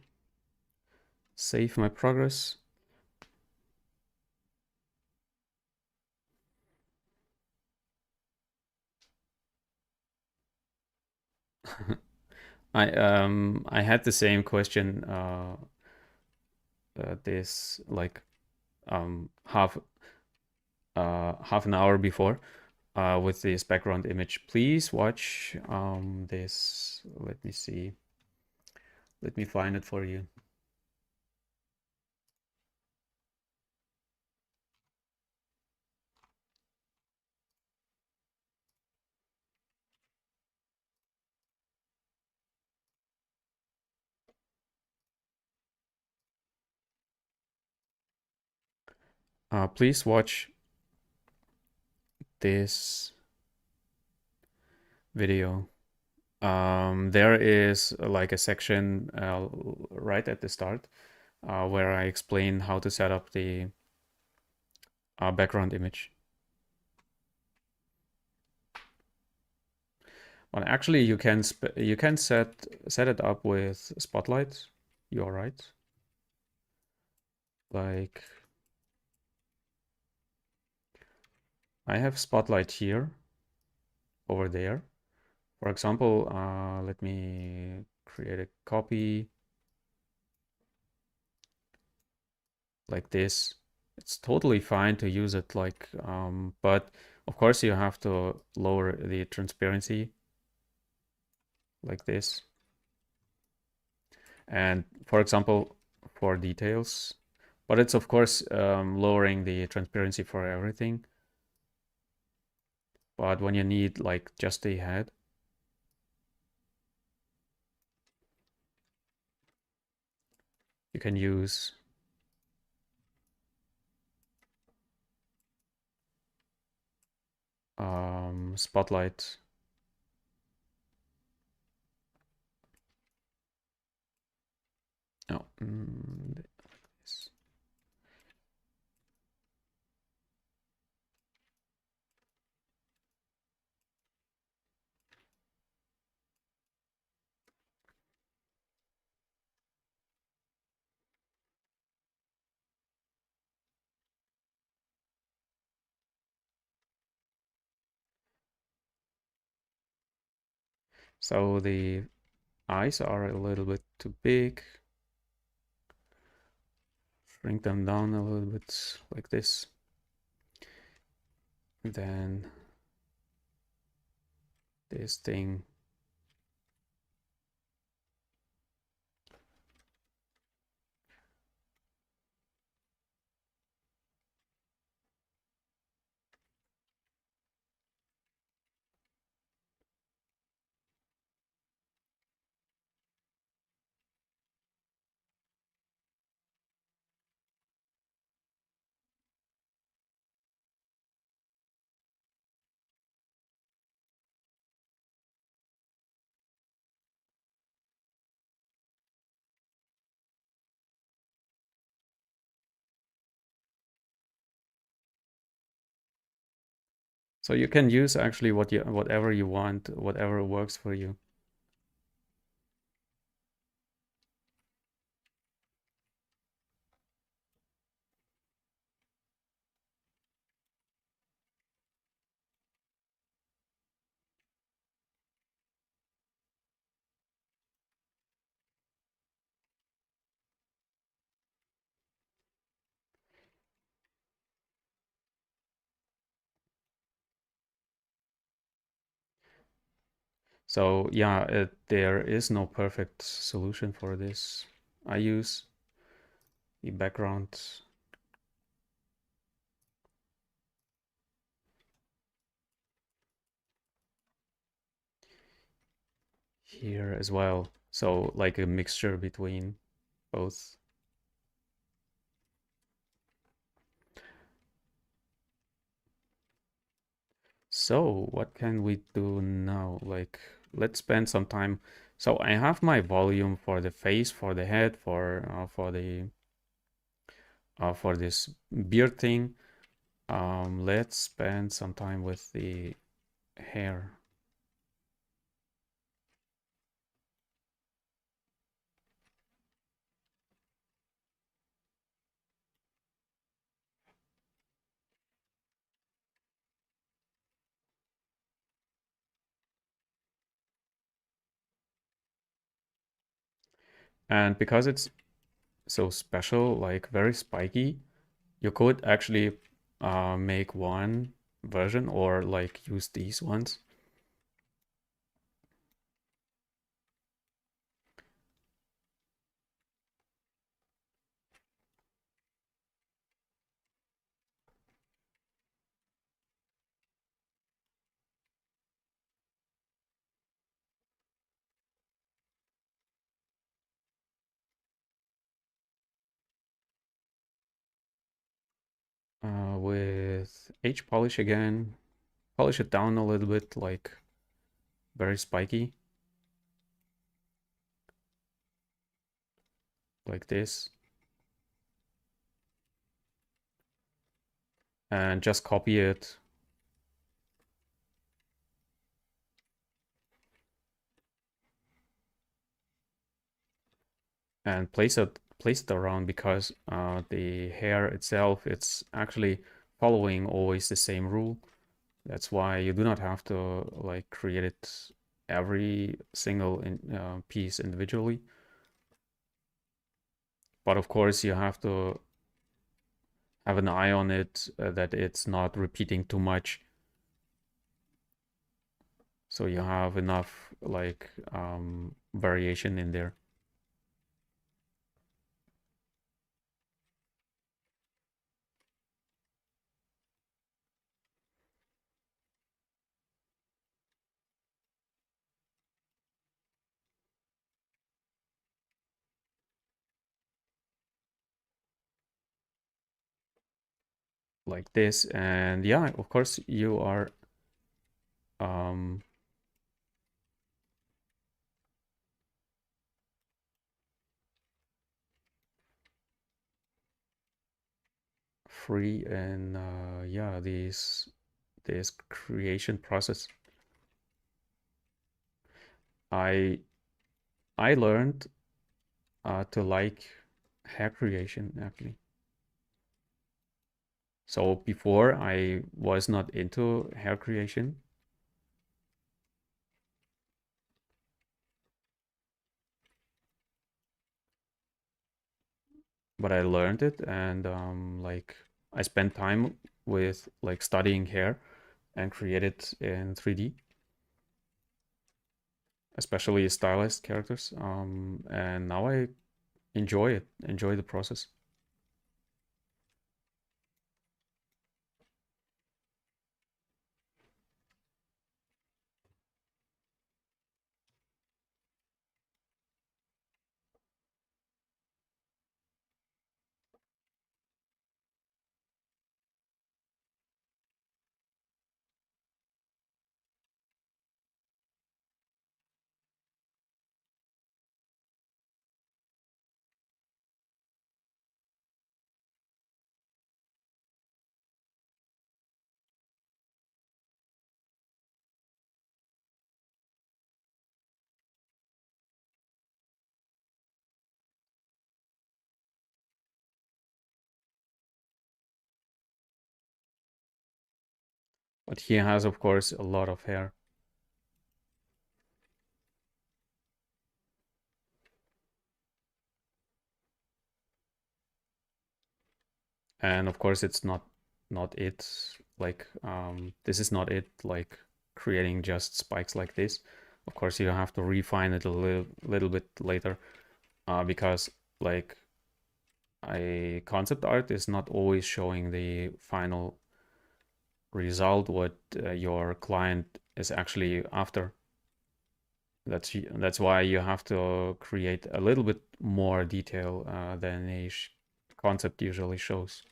save my progress. I had the same question this like half an hour before with this background image. Please watch this. Let me see. Let me find it for you. Please watch this video. There is like a section right at the start where I explain how to set up the background image. Well, actually, you can set it up with Spotlight. You're right. Like I have Spotlight here, over there. For example, let me create a copy like this. It's totally fine to use it like, but of course you have to lower the transparency like this. And for example, for details, but it's of course lowering the transparency for everything. But when you need like just the head, you can use Spotlight. No, this. So the eyes are a little bit too big. Shrink them down a little bit like this. And then this thing. So you can use actually whatever you want, whatever works for you. So yeah, there is no perfect solution for this. I use the background here as well. So like a mixture between both. So what can we do now? Like let's spend some time. So I have my volume for the face, for the head, for this beard thing. Let's spend some time with the hair. And because it's so special, like very spiky, you could actually make one version or like use these ones. With H polish again, polish it down a little bit, like very spiky, like this. And just copy it and place it around because the hair itself, it's actually following always the same rule. That's why you do not have to like create it every single piece individually. But of course, you have to have an eye on it that it's not repeating too much. So you have enough like variation in there. Like this. And yeah, of course, you are um, free and yeah, this creation process. I I learned to like hair creation actually. So before I was not into hair creation, but I learned it and like I spent time with like studying hair and created in 3D, especially stylized characters. And now I enjoy it, enjoy the process. But he has, of course, a lot of hair. And of course, it's not it. Like this is not it. Like creating just spikes like this. Of course, you have to refine it a little bit later, because like a concept art is not always showing the final result what your client is actually after. That's why you have to create a little bit more detail than a concept usually shows.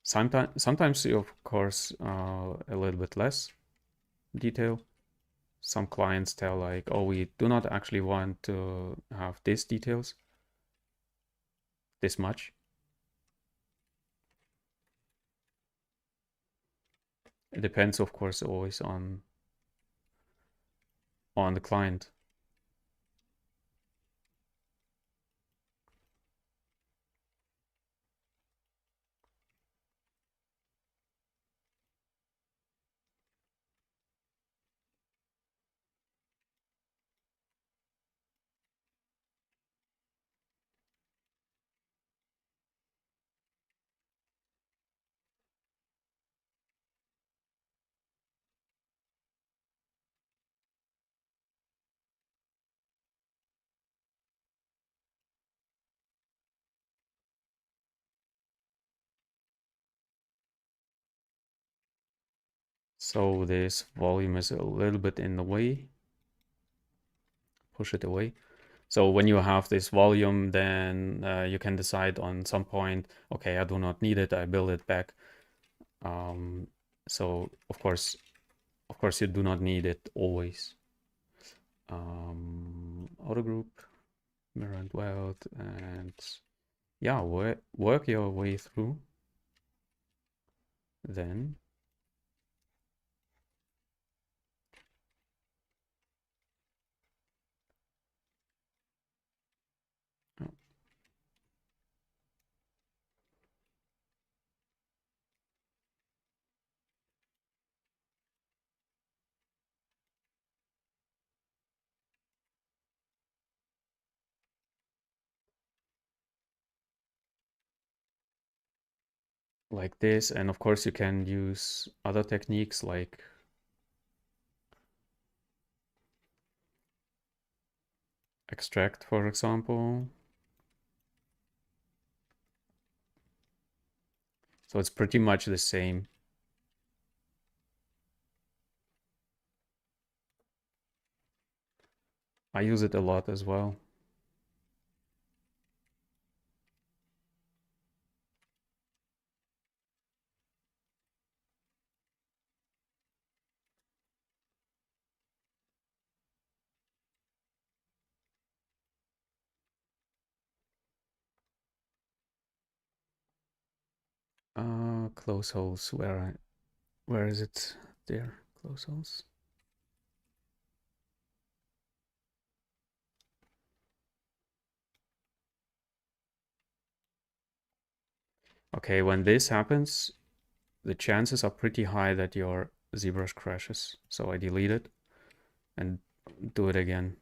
Sometimes you, of course, a little bit less detail. Some clients tell like, oh, we do not actually want to have these details this much. It depends, of course, always on the client. So this volume is a little bit in the way. Push it away. So when you have this volume, then you can decide on some point, okay, I do not need it, I build it back. So of course, you do not need it always. Auto group, mirror and weld, and yeah, work your way through. Then oh, like this, and of course you can use other techniques like extract, for example. So it's pretty much the same. I use it a lot as well. Close holes. Where is it? There, close holes. Okay, when this happens, the chances are pretty high that your ZBrush crashes. So I delete it and do it again.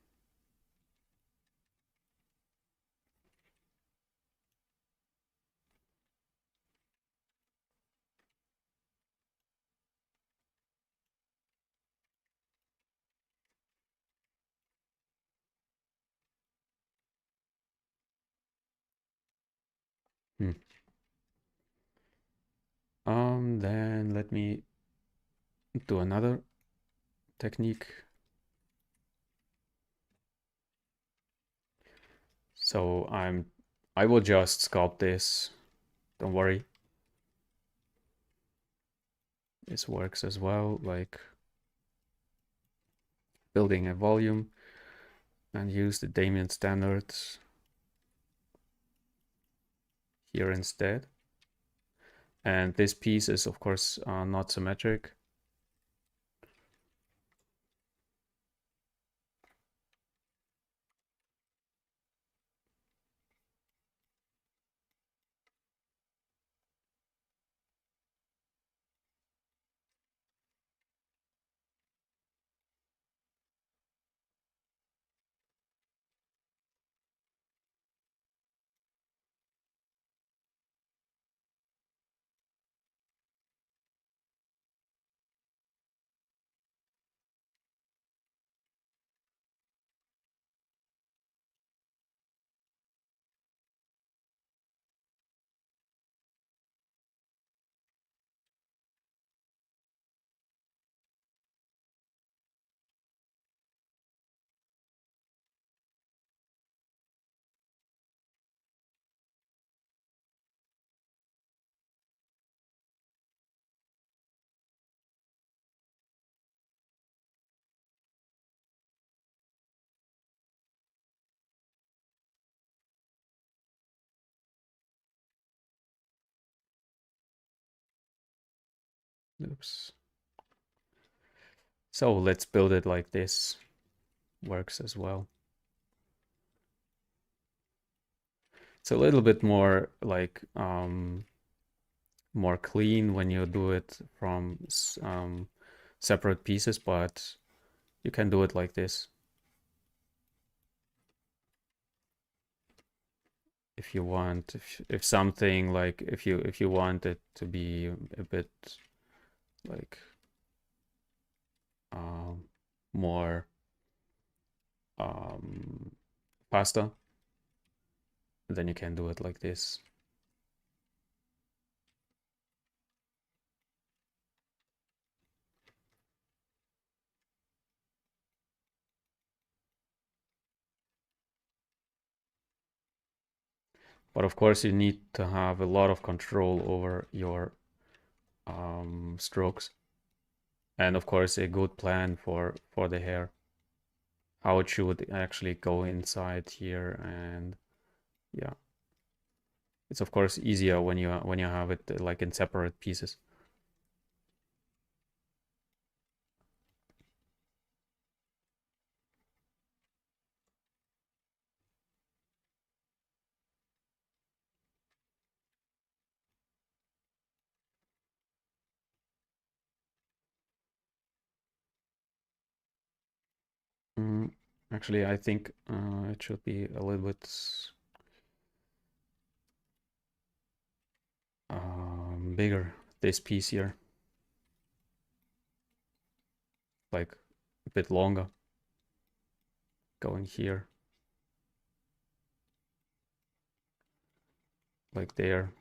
Hmm. Then let me do another technique. So I will just sculpt this. Don't worry. This works as well, like building a volume and use the Damien standards here instead. And this piece is of course not symmetric. Oops. So let's build it like this. Works as well. It's a little bit more like more clean when you do it from separate pieces, but you can do it like this if you want. If something like if you want it to be a bit like more faster, then you can do it like this. But of course, you need to have a lot of control over your strokes, and of course, a good plan for the hair, how it should actually go inside here, and yeah, it's of course easier when you have it like in separate pieces. Mm, Actually, I think it should be a little bit bigger, this piece here, like a bit longer, going here, like there.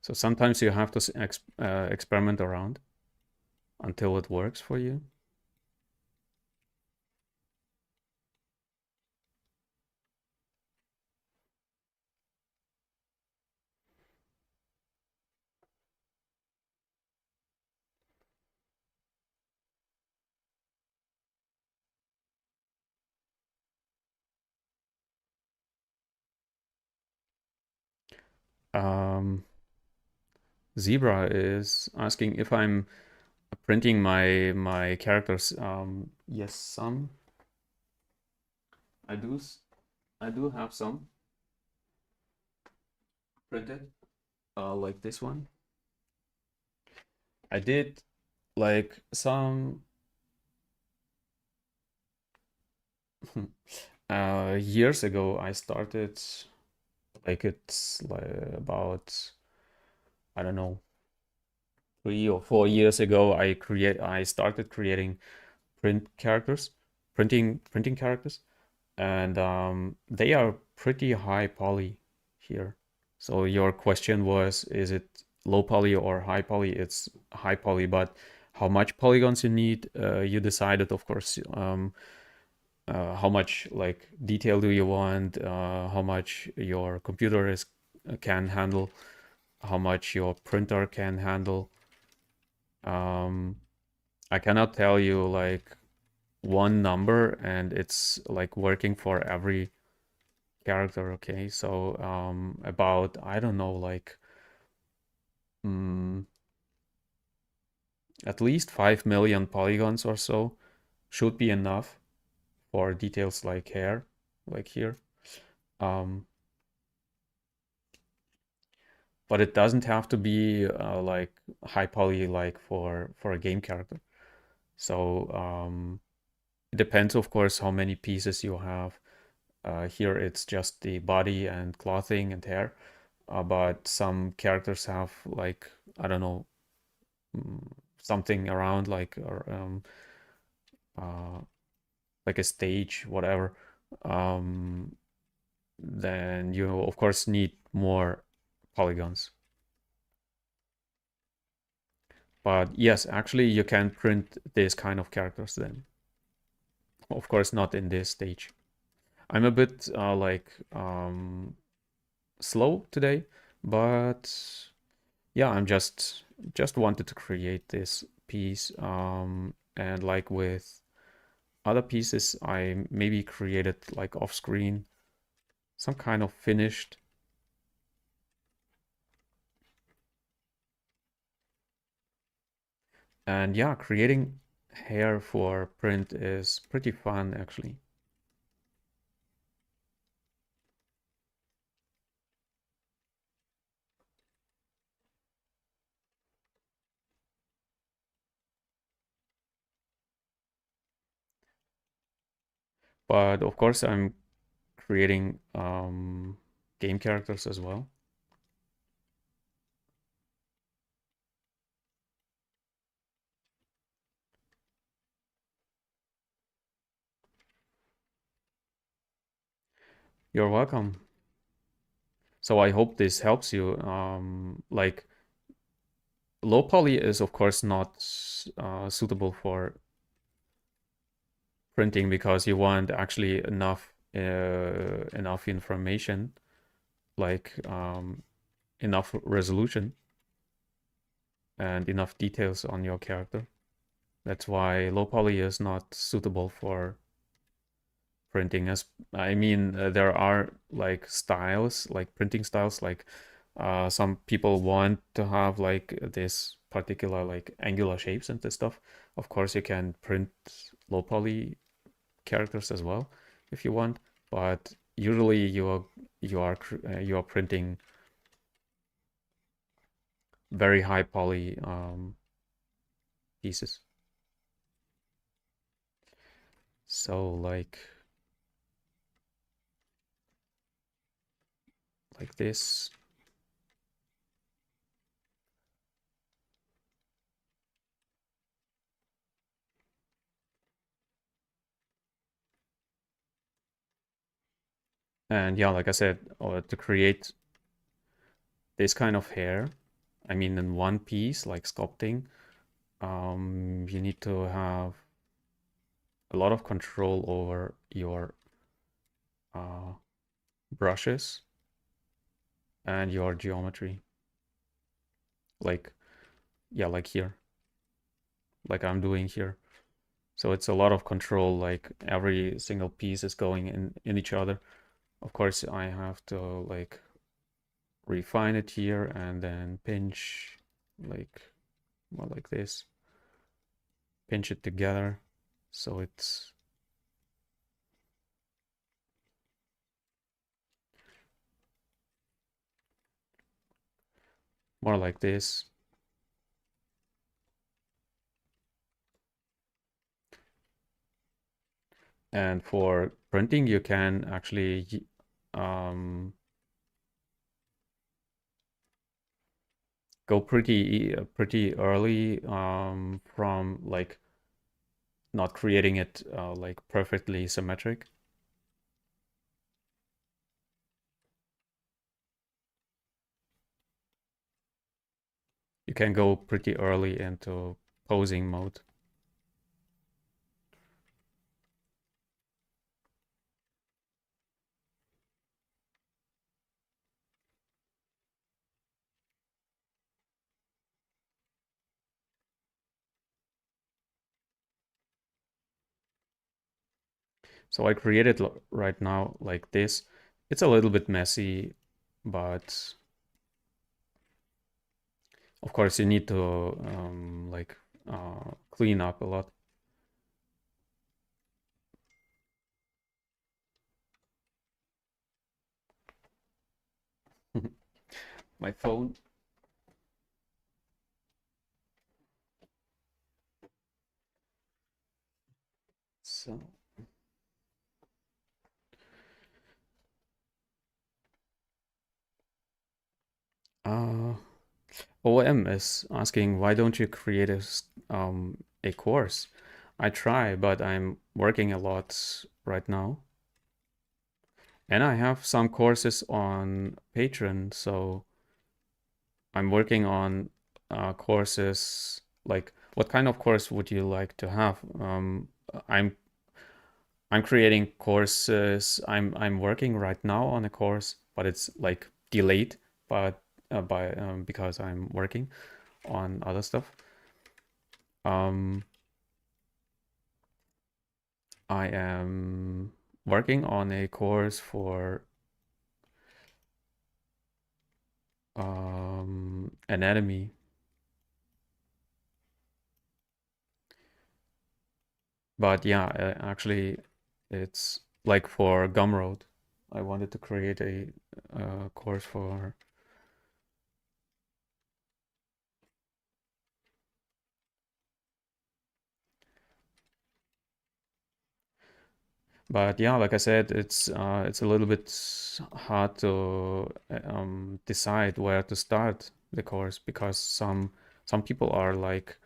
So sometimes you have to experiment around until it works for you. Um, Zebra is asking if I'm printing my characters. Yes, some. I do. I do have some printed, like this one. I did like some years ago. I started like it's like about, I don't know, 3 or 4 years ago. I started creating printing characters, and they are pretty high poly here. So your question was, is it low poly or high poly? It's high poly, but how much polygons you need, you decided, of course. How much like detail do you want? How much your computer can handle? How much your printer can handle? I cannot tell you like one number and it's like working for every character. Okay, so about, I don't know, like mm, at least 5 million polygons or so should be enough for details like hair, like here. Um, but it doesn't have to be like high poly like for a game character. So it depends, of course, how many pieces you have. Here it's just the body and clothing and hair, but some characters have like, I don't know, something around uh, like a stage, whatever. Um, then you of course need more polygons. But yes, actually you can print this kind of characters then. Of course, not in this stage. I'm a bit slow today, but yeah, I'm just wanted to create this piece, and like with other pieces, I maybe created like off screen some kind of finished. And yeah, creating hair for print is pretty fun actually. But of course, I'm creating game characters as well. You're welcome. So I hope this helps you. Like low poly is of course not suitable for printing because you want actually enough information, like enough resolution and enough details on your character. That's why low poly is not suitable for printing. As I mean, there are like styles, like printing styles, like some people want to have like this particular like angular shapes and this stuff. Of course, you can print low poly characters as well if you want, but usually you are printing very high poly pieces. So like this. And yeah, like I said, to create this kind of hair, I mean, in one piece, like sculpting, you need to have a lot of control over your uh, brushes and your geometry. Like, yeah, like here, like I'm doing here. So it's a lot of control, like every single piece is going in each other. Of course, I have to like refine it here and then pinch like, well, like this, pinch it together. So it's more like this. And for printing, you can actually go pretty early from like not creating it like perfectly symmetric. You can go pretty early into posing mode. So I created right now like this. It's a little bit messy, but of course you need to like clean up a lot. My phone. So uh OM is asking, why don't you create a course? I try, but I'm working a lot right now. And I have some courses on Patreon, so I'm working on courses. Like, what kind of course would you like to have? I'm I'm creating courses. I'm working right now on a course, but it's like delayed, but by because I'm working on other stuff. Um, I am working on a course for anatomy, but yeah, actually, it's like for Gumroad. I wanted to create a course for, but yeah, like I said, it's a little bit hard to decide where to start the course because some people are like,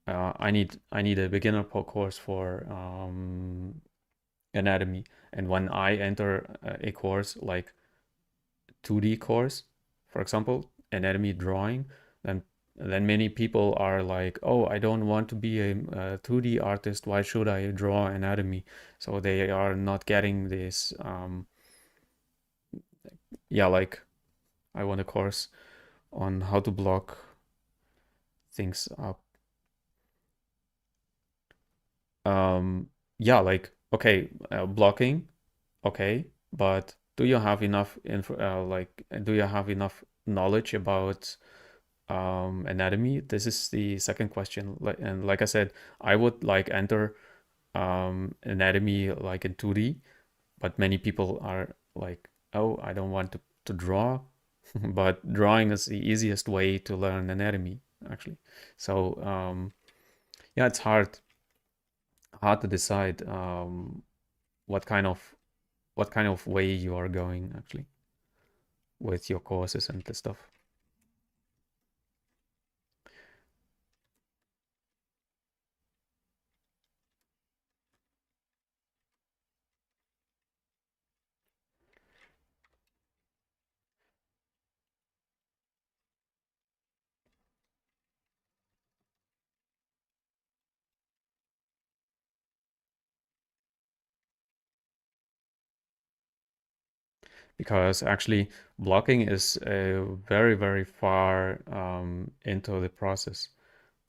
I need a beginner course for anatomy, and when I enter a course like 2D course, for example, anatomy drawing, then many people are like, oh, I don't want to be a 2D artist. Why should I draw anatomy? So they are not getting this. Yeah, like I want a course on how to block things up. Yeah, like okay, blocking, okay, but do you have enough info? Do you have enough knowledge about anatomy? This is the second question. And like I said, I would like enter anatomy like in 2D, but many people are like, oh, I don't want to draw, but drawing is the easiest way to learn anatomy, actually. So yeah, it's hard to decide what kind of way you are going actually with your courses and the stuff. Because actually blocking is very very far into the process.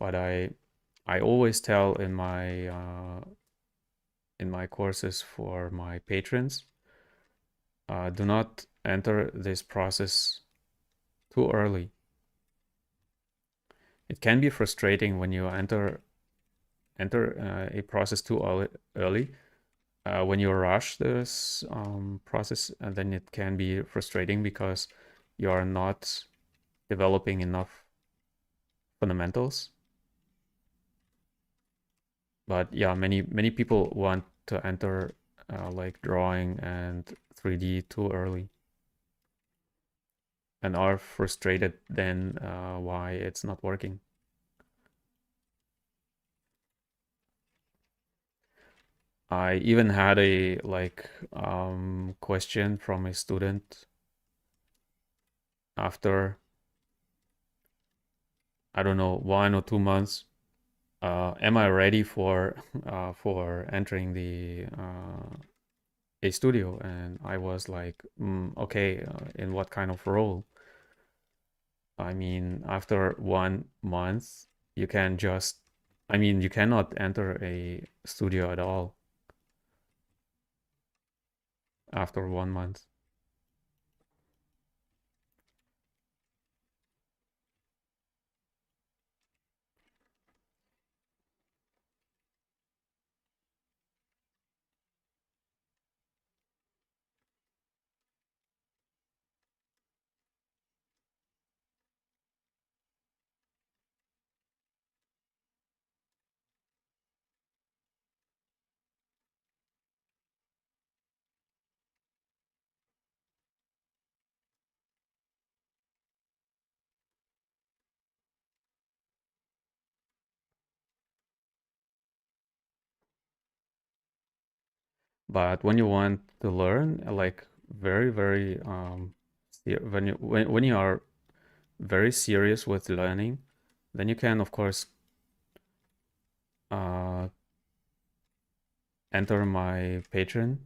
But I always tell in my courses for my patrons, do not enter this process too early. It can be frustrating when you enter a process too early. When you rush this process, and then it can be frustrating because you are not developing enough fundamentals. But yeah, many people want to enter like drawing and 3D too early and are frustrated then why it's not working. I even had a like question from a student after, I don't know, 1 or 2 months. Am I ready for entering the a studio? And I was like, okay, in what kind of role? I mean, after 1 month, you can just, I mean, you cannot enter a studio at all after 1 month. But when you want to learn, like very, very, when you are very serious with learning, then you can, of course, uh, enter my Patreon.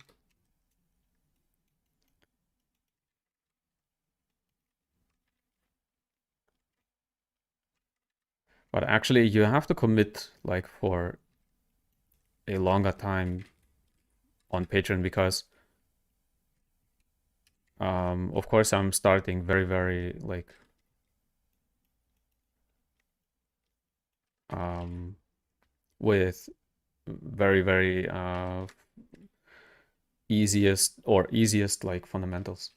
But actually, you have to commit like for a longer time on Patreon because, of course, I'm starting very, very like um, with very, very easiest like fundamentals.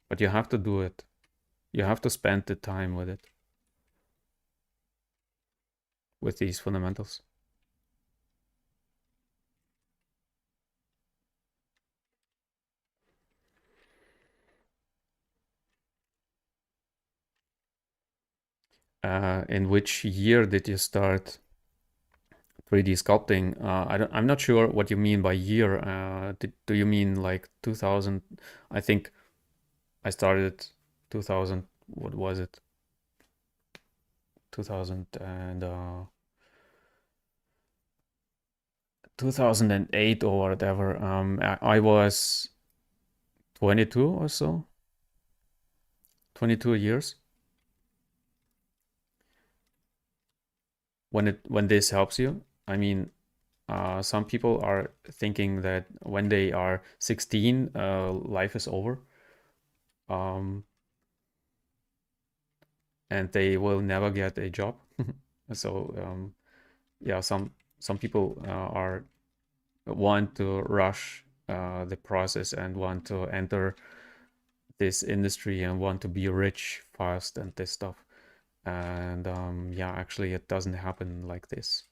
But you have to do it. You have to spend the time with it, with these fundamentals. In which year did you start 3D sculpting? I'm not sure what you mean by year. Do you mean like 2000? I think I started 2000. What was it? 2000 and 2008 or whatever. I was 22 or so. 22 years. When this helps you, I mean, some people are thinking that when they are 16, life is over, and they will never get a job. So yeah, some people are want to rush the process and want to enter this industry and want to be rich fast and this stuff. And yeah, actually, it doesn't happen like this.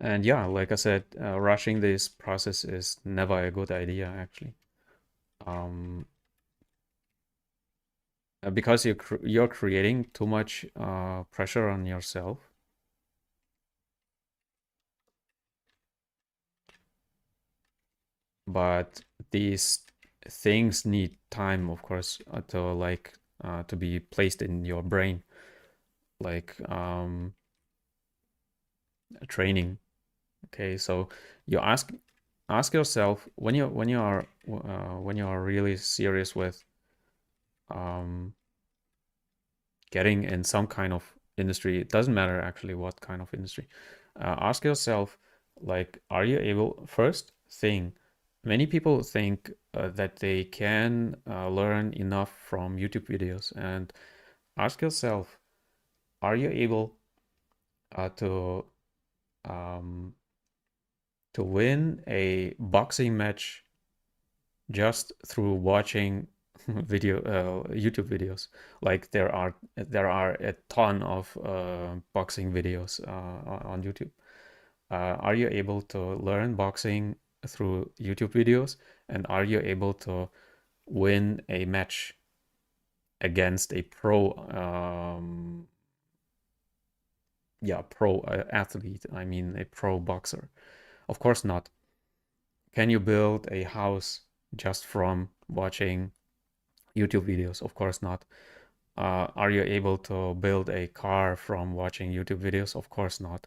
And yeah, like I said, rushing this process is never a good idea, actually. Um, because you're creating too much pressure on yourself. But these things need time, of course, to be placed in your brain, like training. Okay, so you ask yourself when you are really serious with um, getting in some kind of industry. It doesn't matter actually what kind of industry. Ask yourself, like, are you able? First thing, many people think that they can learn enough from YouTube videos, and ask yourself, are you able uh, to um, to win a boxing match just through watching YouTube videos? Like there are a ton of boxing videos on YouTube. Are you able to learn boxing through YouTube videos? And are you able to win a match against a pro athlete? I mean, a pro boxer? Of course not. Can you build a house just from watching YouTube videos? Of course not. Are you able to build a car from watching YouTube videos? Of course not.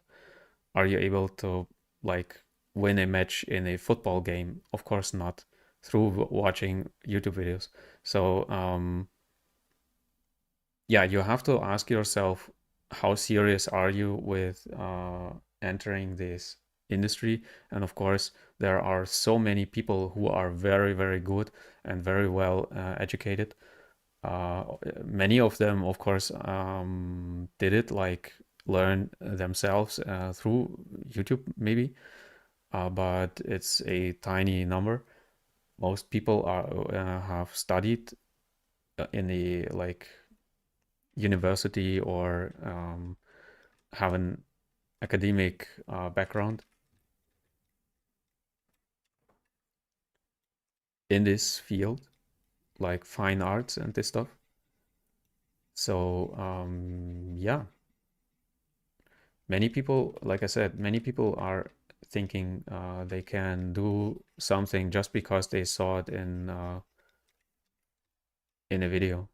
Are you able to like win a match in a football game? Of course not, through watching YouTube videos. So yeah, you have to ask yourself, how serious are you with entering this industry? And of course, there are so many people who are very, very good and very well educated. Many of them, of course, did it like learn themselves through YouTube, maybe, but it's a tiny number. Most people have studied in the like university or have an academic background. in this field, like fine arts and this stuff. So yeah, many people, like I said, many people are thinking they can do something just because they saw it in a video.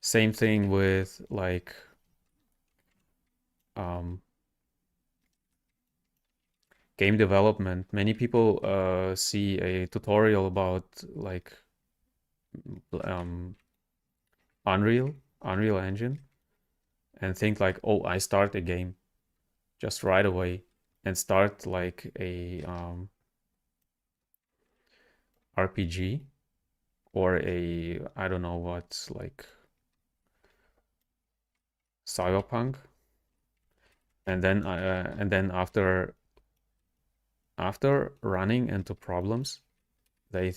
Same thing with like um, game development. Many people see a tutorial about like um, Unreal Engine, and think like, oh, I start a game just right away and start like a RPG or a, I don't know what, like cyberpunk, and then after running into problems, they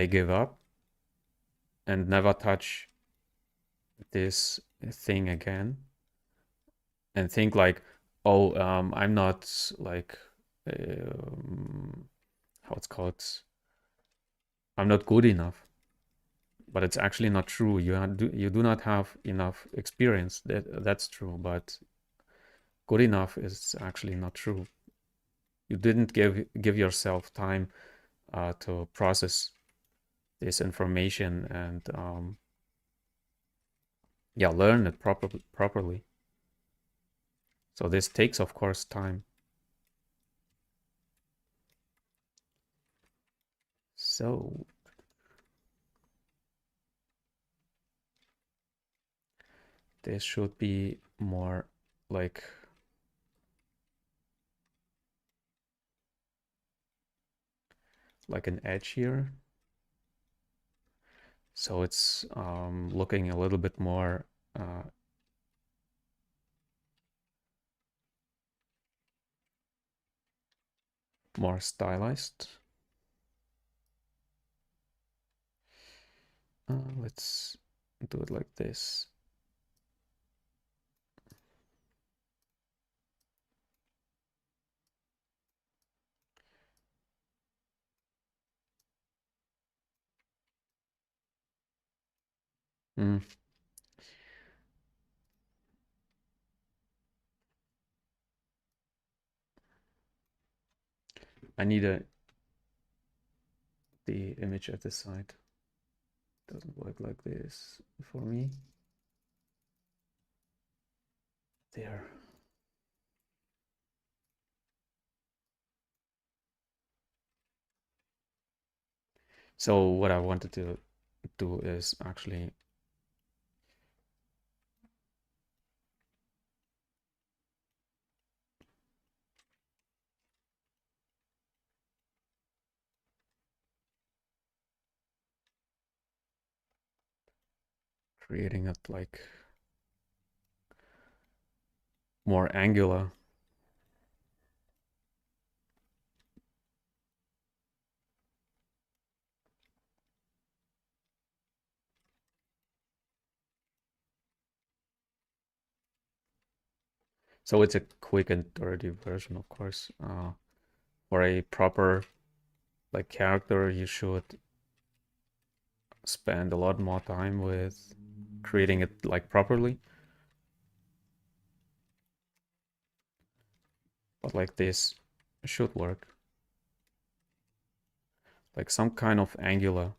give up and never touch this thing again, and think like, oh, I'm not like how it's called, I'm not good enough. But it's actually not true. You do not have enough experience. That's true, but good enough is actually not true. You didn't give yourself time to process this information and yeah, learn it properly. So this takes, of course, time. So this should be more like an edge here. So it's looking a little bit more more stylized. Let's do it like this. Mm. I need the image at the side. Doesn't work like this for me. There. So what I wanted to do is actually creating it like more angular. So it's a quick and dirty version, of course. For a proper like character, you should spend a lot more time with creating it like properly. But like this should work. Like some kind of angular.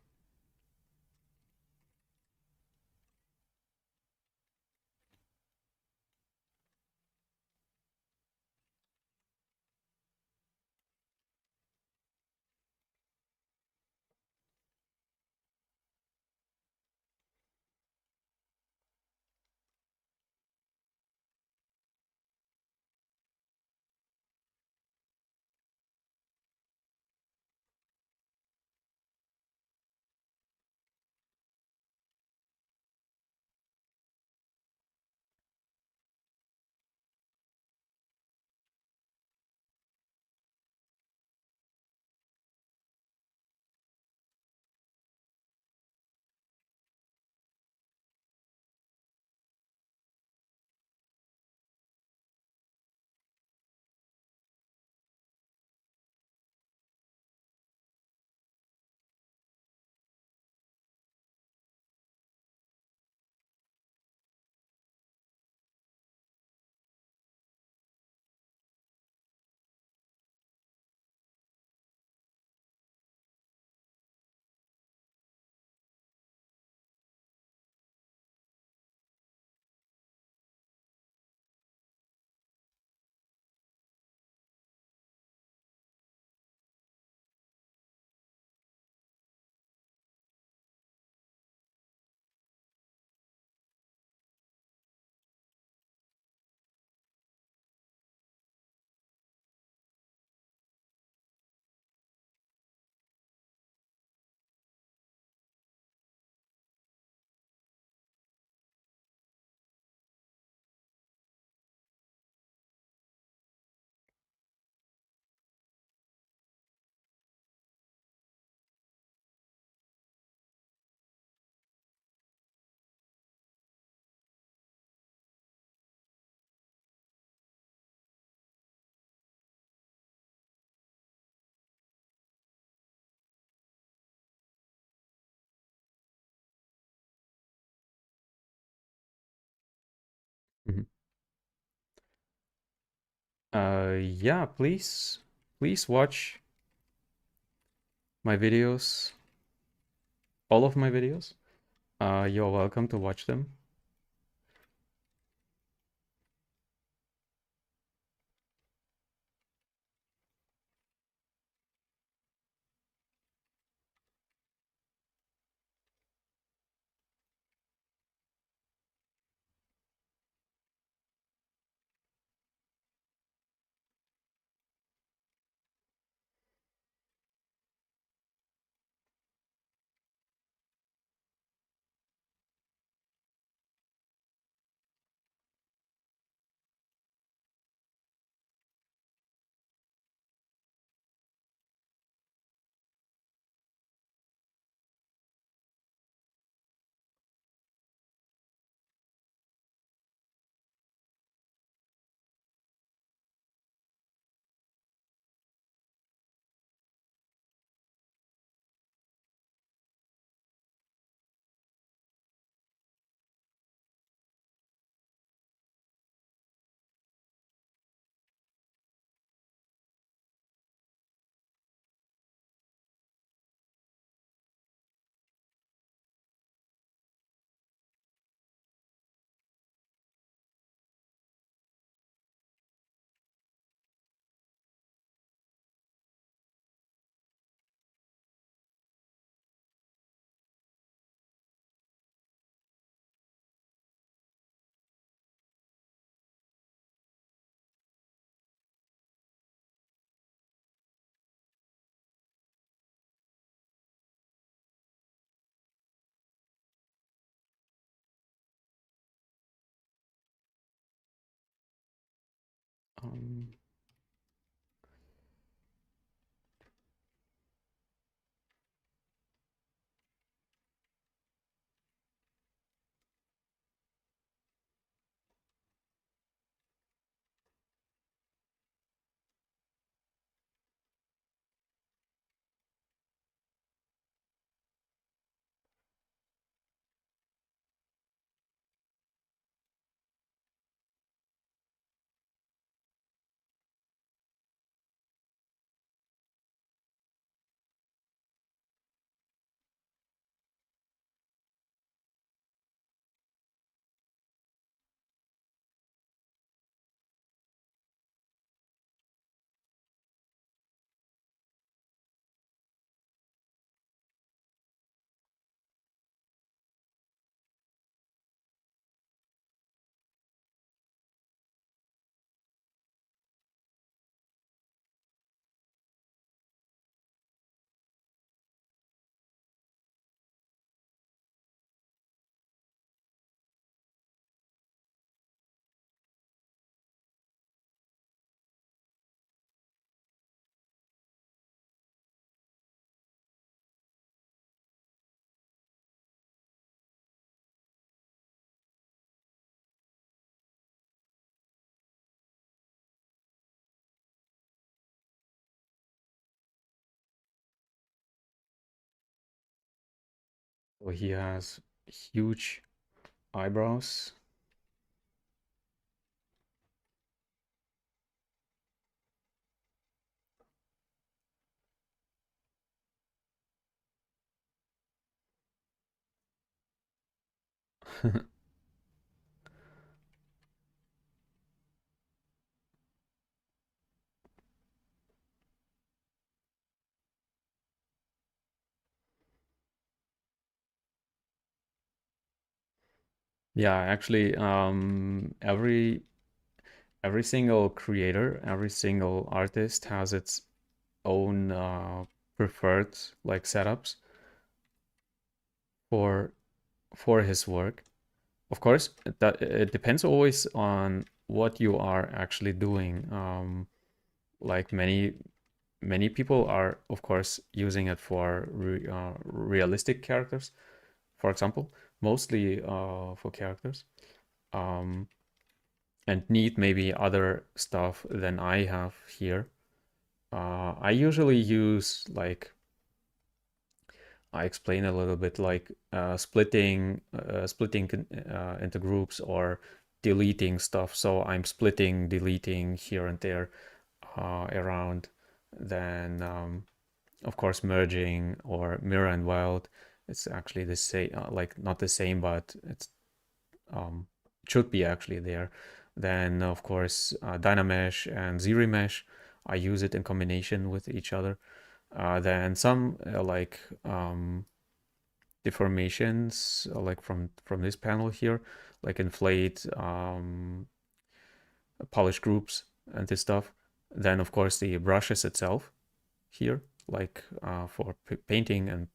Yeah, please watch my videos, all of my videos. You're welcome to watch them. Um, so he has huge eyebrows. Yeah, actually, every single creator, every single artist has its own preferred like setups for his work. Of course, that it depends always on what you are actually doing. Like many people are, of course, using it for realistic characters, for example, mostly for characters, um, and need maybe other stuff than I have here. I usually use like I explain a little bit like splitting into groups or deleting stuff. So I'm splitting, deleting here and there around. Then of course merging or mirror and weld. It's actually the same, like not the same, but it's should be actually there. Then of course Dynamesh and ZRemesh, I use it in combination with each other. Then some like deformations like from this panel here, like inflate polish groups and this stuff. Then of course the brushes itself here, like for painting and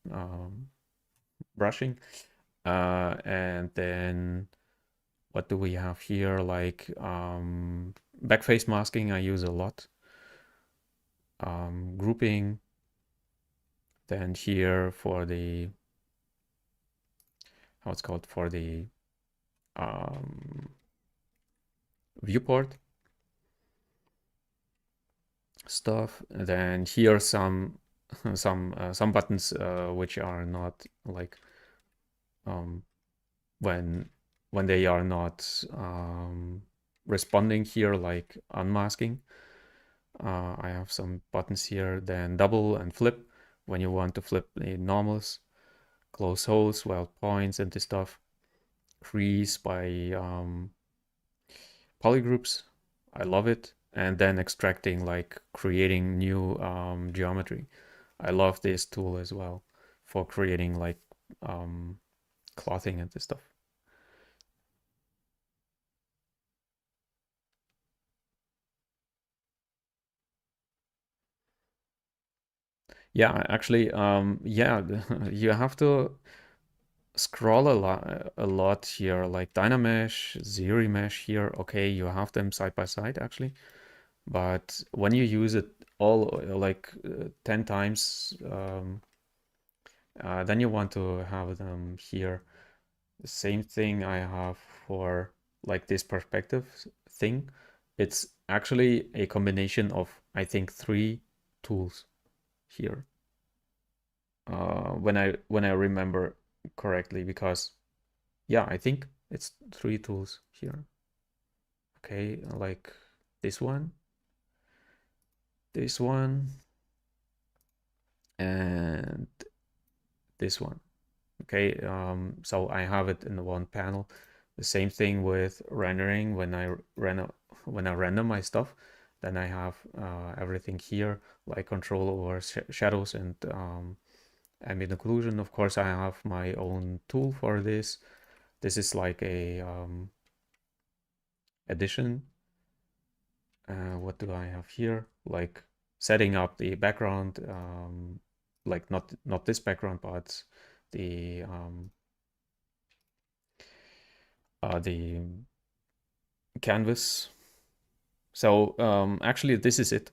brushing. And then what do we have here? Like backface masking I use a lot. Grouping. Then here for the, how it's called, for the viewport stuff. And then here some buttons which are not like when they are not responding here, like unmasking. I have some buttons here. Then double and flip when you want to flip the normals, close holes, weld points and this stuff. Crease by polygroups, I love it. And then extracting, like creating new geometry. I love this tool as well for creating like clothing and this stuff. Yeah, actually, yeah, you have to scroll a lot here, like Dynamesh, ZRemesh here. Okay, you have them side by side actually, but when you use it all like 10 times, then you want to have them here. The same thing I have for like this perspective thing. It's actually a combination of, I think, 3 tools here. When I remember correctly, because yeah, I think it's 3 tools here. Okay, like this one, and this one. Okay, so I have it in the one panel. The same thing with rendering. When I render my stuff, then I have everything here, like control over shadows and ambient occlusion. Of course, I have my own tool for this. This is like a addition. What do I have here? Like setting up the background, like not this background, but the canvas. So actually, this is it.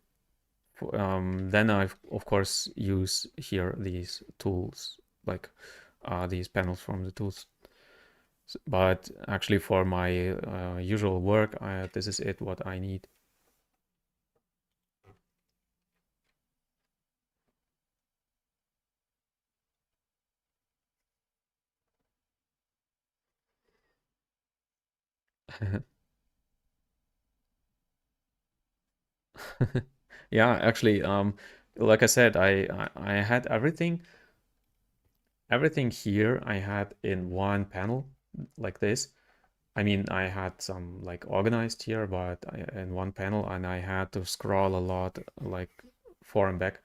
Then I of course use here these tools, like these panels from the tools. But actually, for my usual work, this is it what I need. Yeah, actually, like I said, I had everything here I had in one panel like this. I mean, I had some like organized here, but in one panel, and I had to scroll a lot, like forward and back.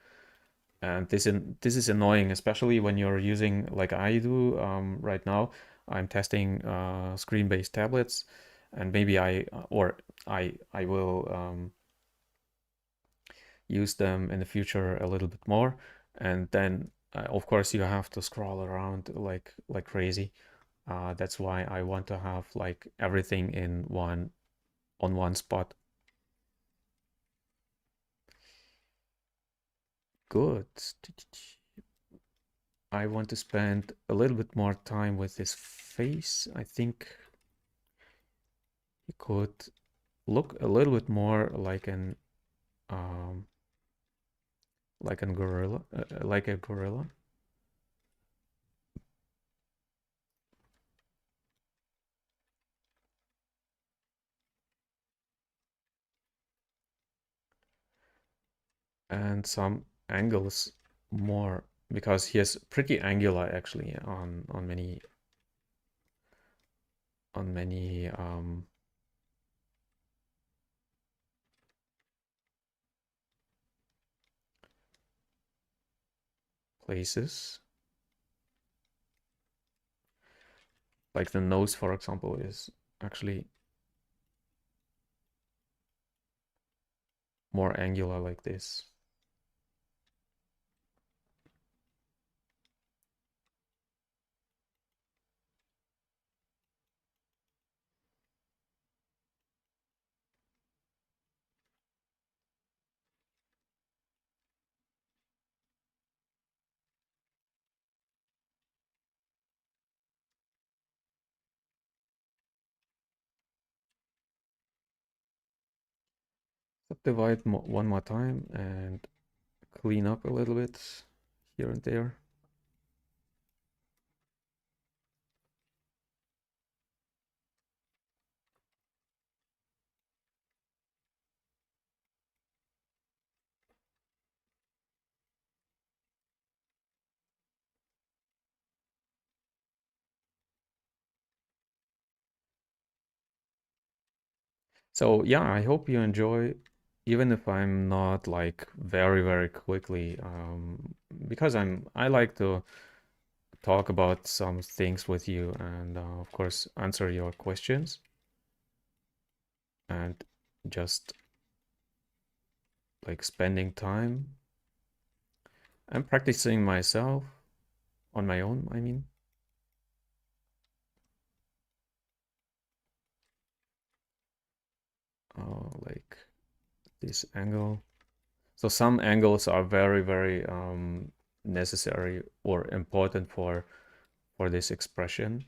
And this is annoying, especially when you're using, like I do right now. I'm testing screen-based tablets, and maybe I will use them in the future a little bit more. And then of course you have to scroll around like crazy. That's why I want to have like everything in one spot. Good. I want to spend a little bit more time with this face. I think he could look a little bit more um, like a gorilla, like a gorilla. and some angles more, because he is pretty angular actually on many places. Like the nose, for example, is actually more angular like this. Subdivide one more time and clean up a little bit here and there. So yeah, I hope you enjoy, even if I'm not like very quickly, because I like to talk about some things with you and of course answer your questions and just like spending time and practicing myself on my own, I mean. Like this angle. So some angles are very necessary or important for this expression.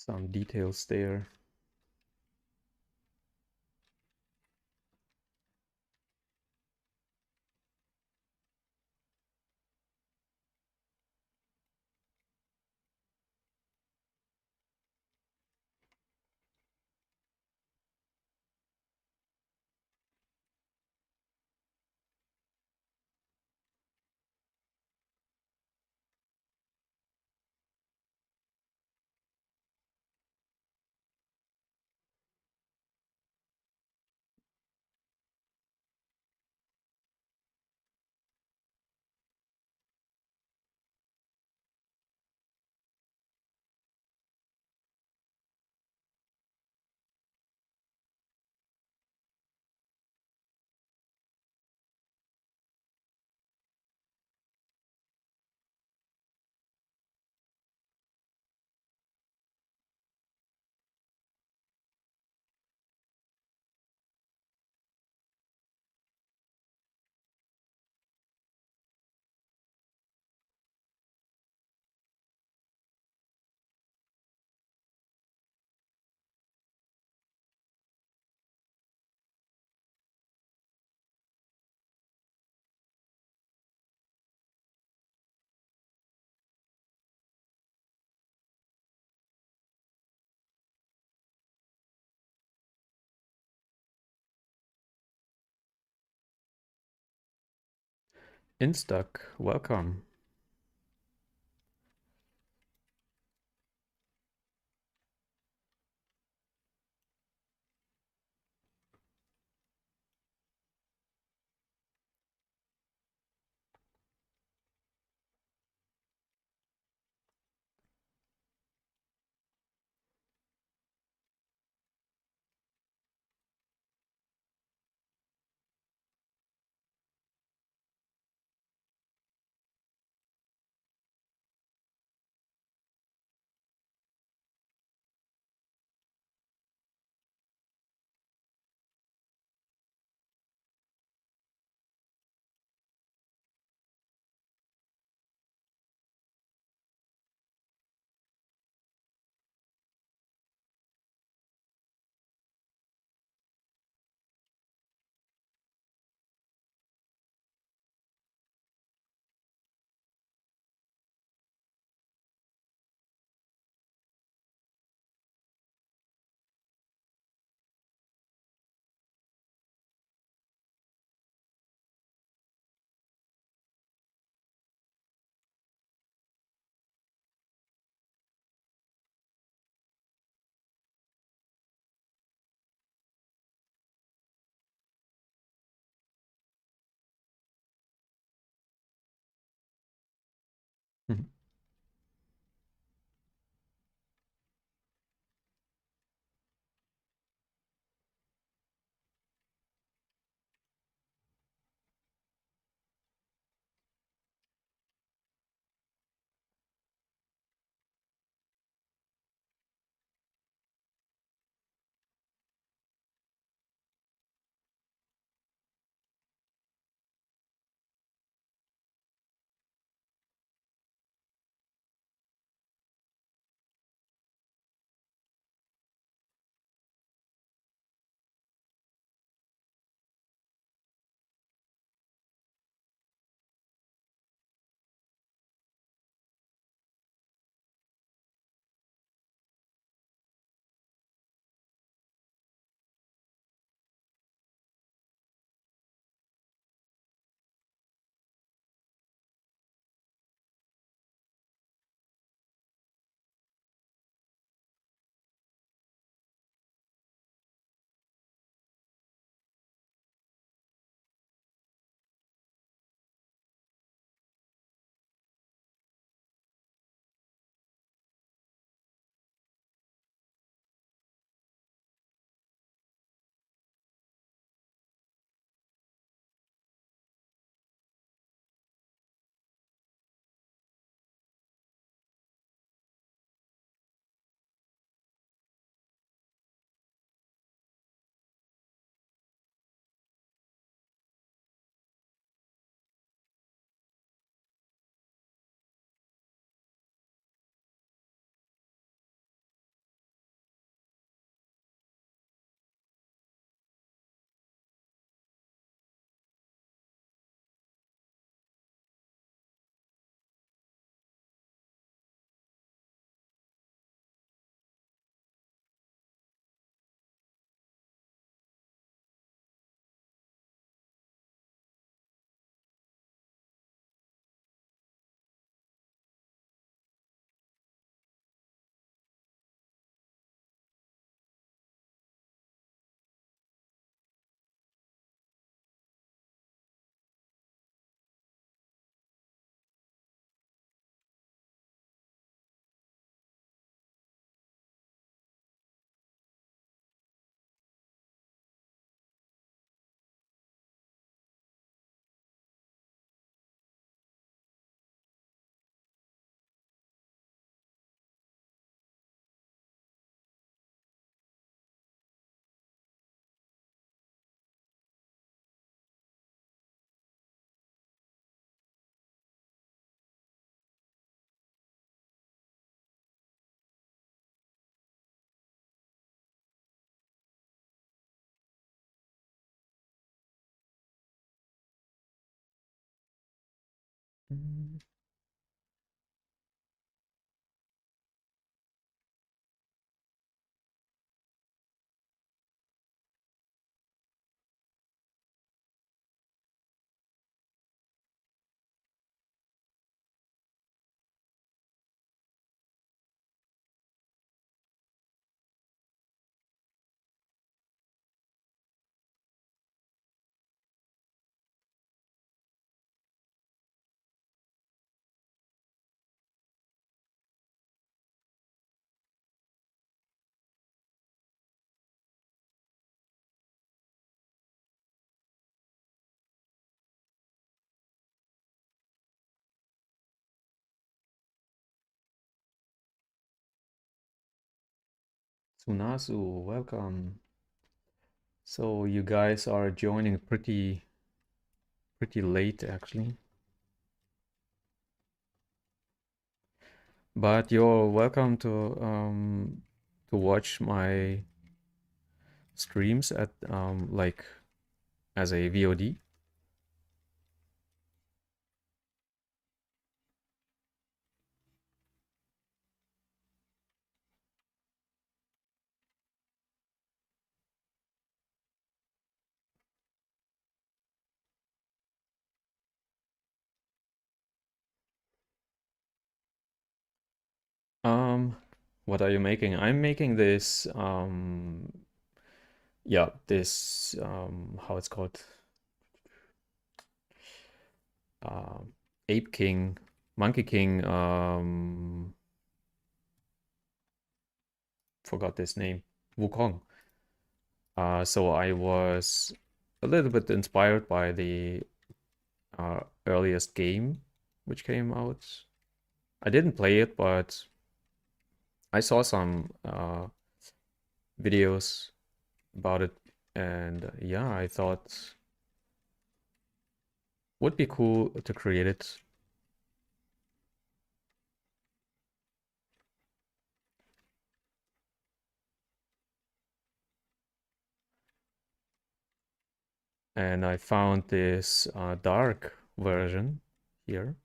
some details there. Instack, welcome. Mm. Tsunasu, welcome. So you guys are joining pretty late actually. But you're welcome to watch my streams at like as a VOD. Um, what are you making? I'm making this yeah, this how it's called, um Ape King, Monkey King, forgot this name, Wukong. So I was a little bit inspired by the earliest game which came out. I didn't play it, but I saw some videos about it, and yeah, I thought would be cool to create it. And I found this dark version here.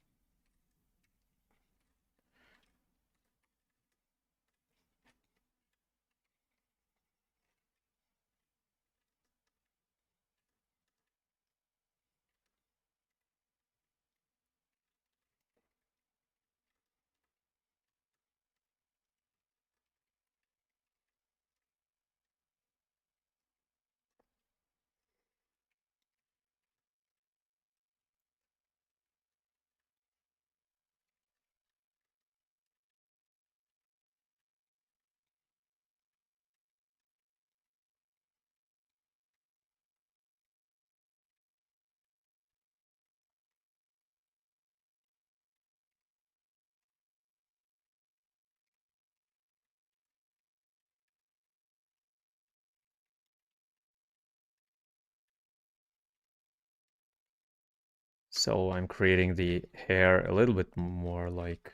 So I'm creating the hair a little bit more like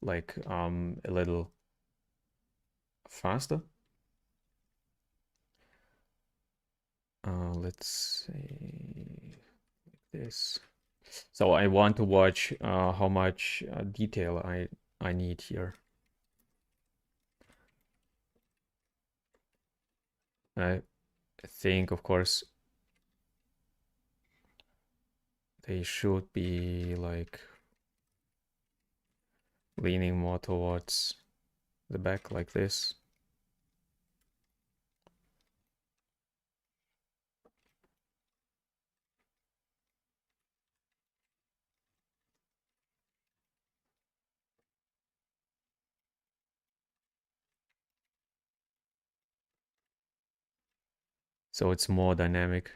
a little faster. Let's say this. So I want to watch how much detail I need here. I think, of course, they should be like leaning more towards the back like this. So it's more dynamic.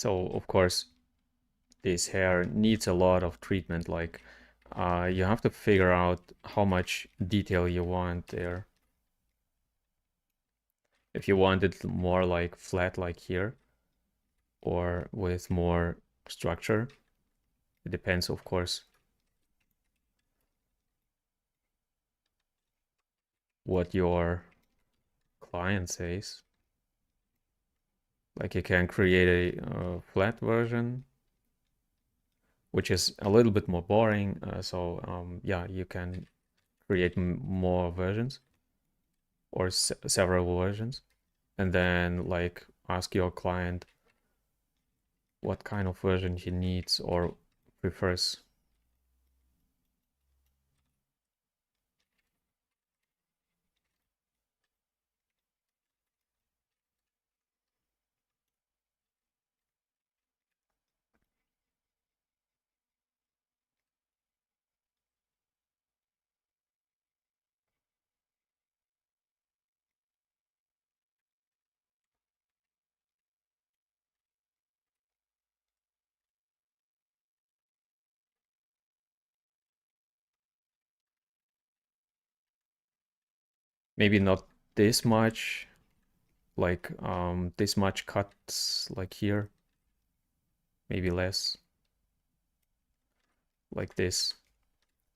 So of course, this hair needs a lot of treatment. Like you have to figure out how much detail you want there. If you want it more like flat like here, or with more structure, it depends, of course, what your client says. Like you can create a flat version, which is a little bit more boring. Yeah, you can create more versions or several versions, and then like ask your client what kind of version he needs or prefers. Maybe not this much, like this much cuts like here, maybe less, like this.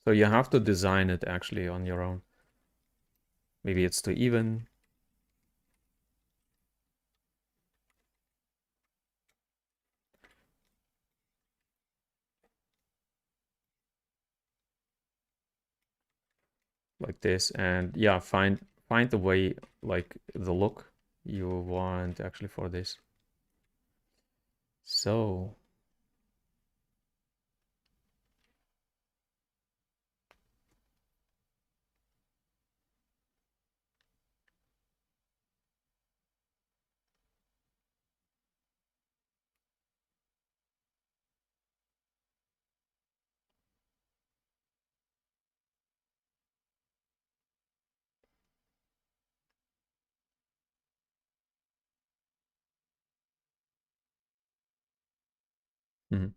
So you have to design it actually on your own. Maybe it's too even. Like this, and yeah, find the way, like the look you want actually for this. So mhm.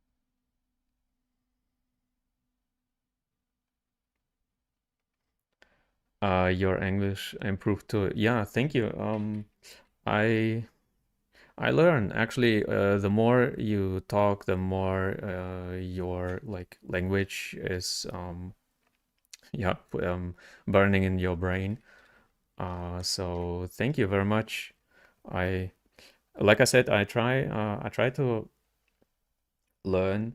Your English improved too. Yeah, thank you. I I learn actually. The more you talk, the more your like language is yeah burning in your brain. So thank you very much. I Like I said, I try to learn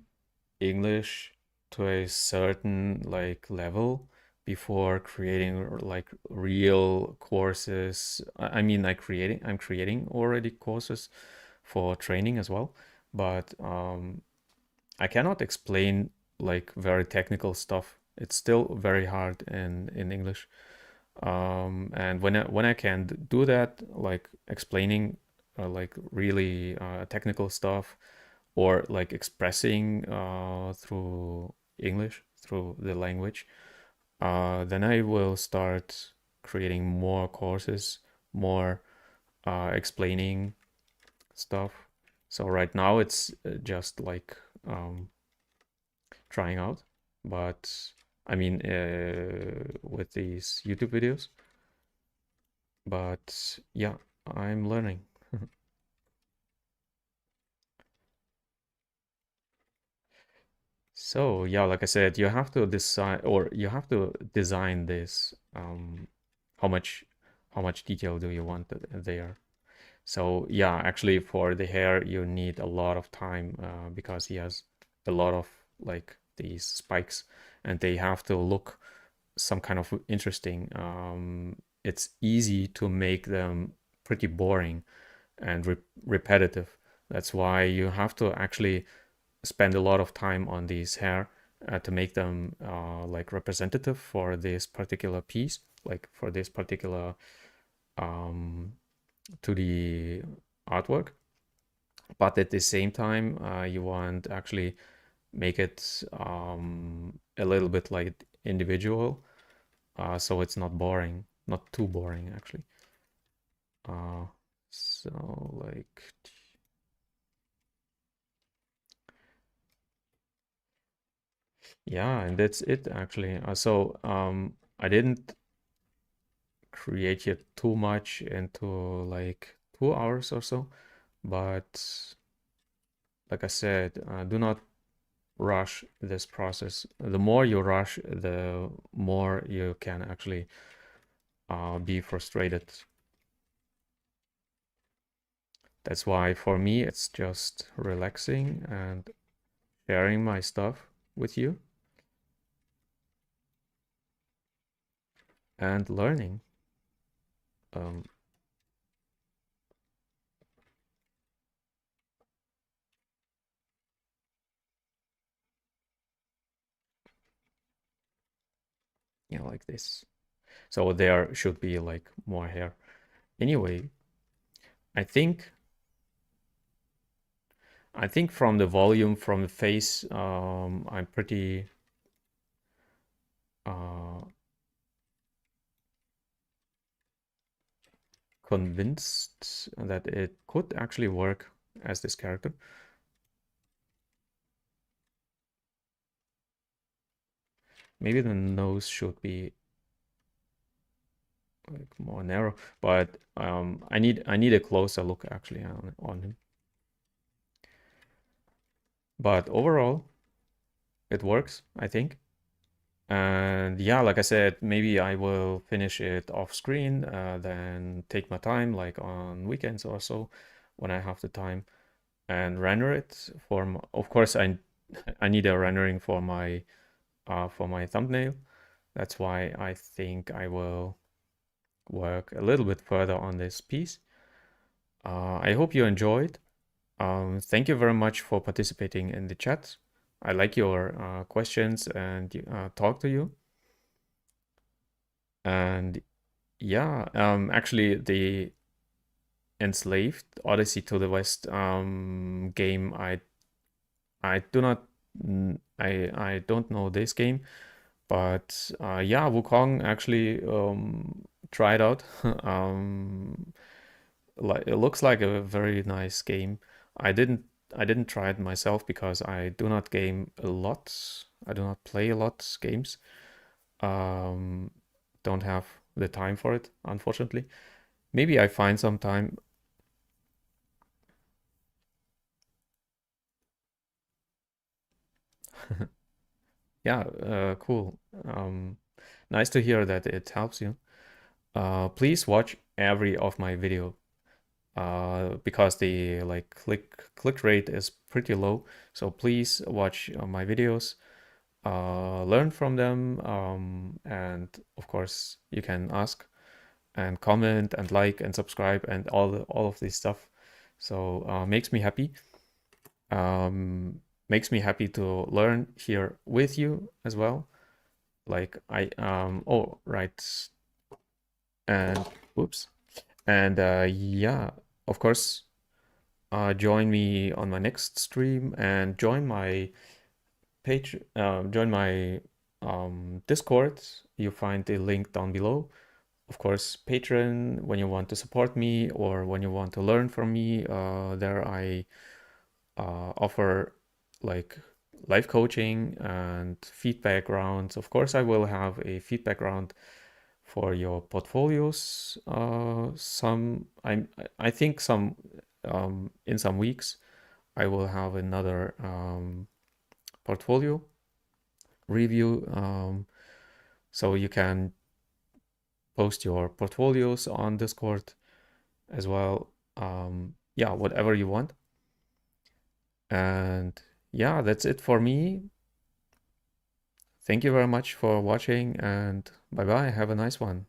English to a certain like level before creating like real courses. I mean, I'm creating already courses for training as well, but I cannot explain like very technical stuff. It's still very hard in English. And when I can do that, like explaining like really technical stuff, or like expressing through English, through the language, then I will start creating more courses, more explaining stuff. So right now it's just like trying out, but I mean, with these YouTube videos. But yeah, I'm learning. So yeah, like I said, you have to decide, or you have to design this. How much detail do you want there? So yeah, actually for the hair, you need a lot of time because he has a lot of like these spikes, and they have to look some kind of interesting. It's easy to make them pretty boring and repetitive. That's why you have to actually spend a lot of time on these hair to make them like representative for this particular piece, like for this particular um, 2D artwork. But at the same time, you want to actually make it a little bit like individual, so it's not boring, not too boring actually. Uh, so like Yeah, and that's it actually. So I didn't create it too much into like 2 hours or so, but like I said, do not rush this process. The more you rush, the more you can actually be frustrated. That's why for me, it's just relaxing and sharing my stuff with you and learning. Um, yeah, like this. So there should be like more hair. Anyway, I think I think from the volume from the face, I'm pretty uh, convinced that it could actually work as this character. Maybe the nose should be like more narrow, but I need a closer look actually on him. But overall, it works, I think. And yeah, like I said, maybe I will finish it off screen, then take my time, like on weekends or so, when I have the time, and render it for. Of course, I need a rendering for my thumbnail. That's why I think I will work a little bit further on this piece. I hope you enjoyed. Thank you very much for participating in the chat. I like your questions and talk to you. And yeah, actually, the Enslaved Odyssey to the West game, I do not I don't know this game, but yeah, Wukong actually tried out. Like it looks like a very nice game. I didn't I didn't try it myself because I do not game a lot. I do not play a lot games. Um, don't have the time for it, unfortunately. Maybe I find some time. Yeah, cool. Nice to hear that it helps you. Please watch every of my video because the like click rate is pretty low. So please watch my videos, learn from them, and of course you can ask and comment and like and subscribe and all of this stuff. So makes me happy. Makes me happy to learn here with you as well. Like I oh right, and whoops, and yeah, of course, join me on my next stream and join my page, join my Discord. You find the link down below. Of course, Patreon when you want to support me or when you want to learn from me. There I offer like life coaching and feedback rounds. Of course, I will have a feedback round for your portfolios. I think some in some weeks I will have another portfolio review. So you can post your portfolios on Discord as well. Yeah, whatever you want. And yeah, that's it for me. Thank you very much for watching and bye bye. Have a nice one.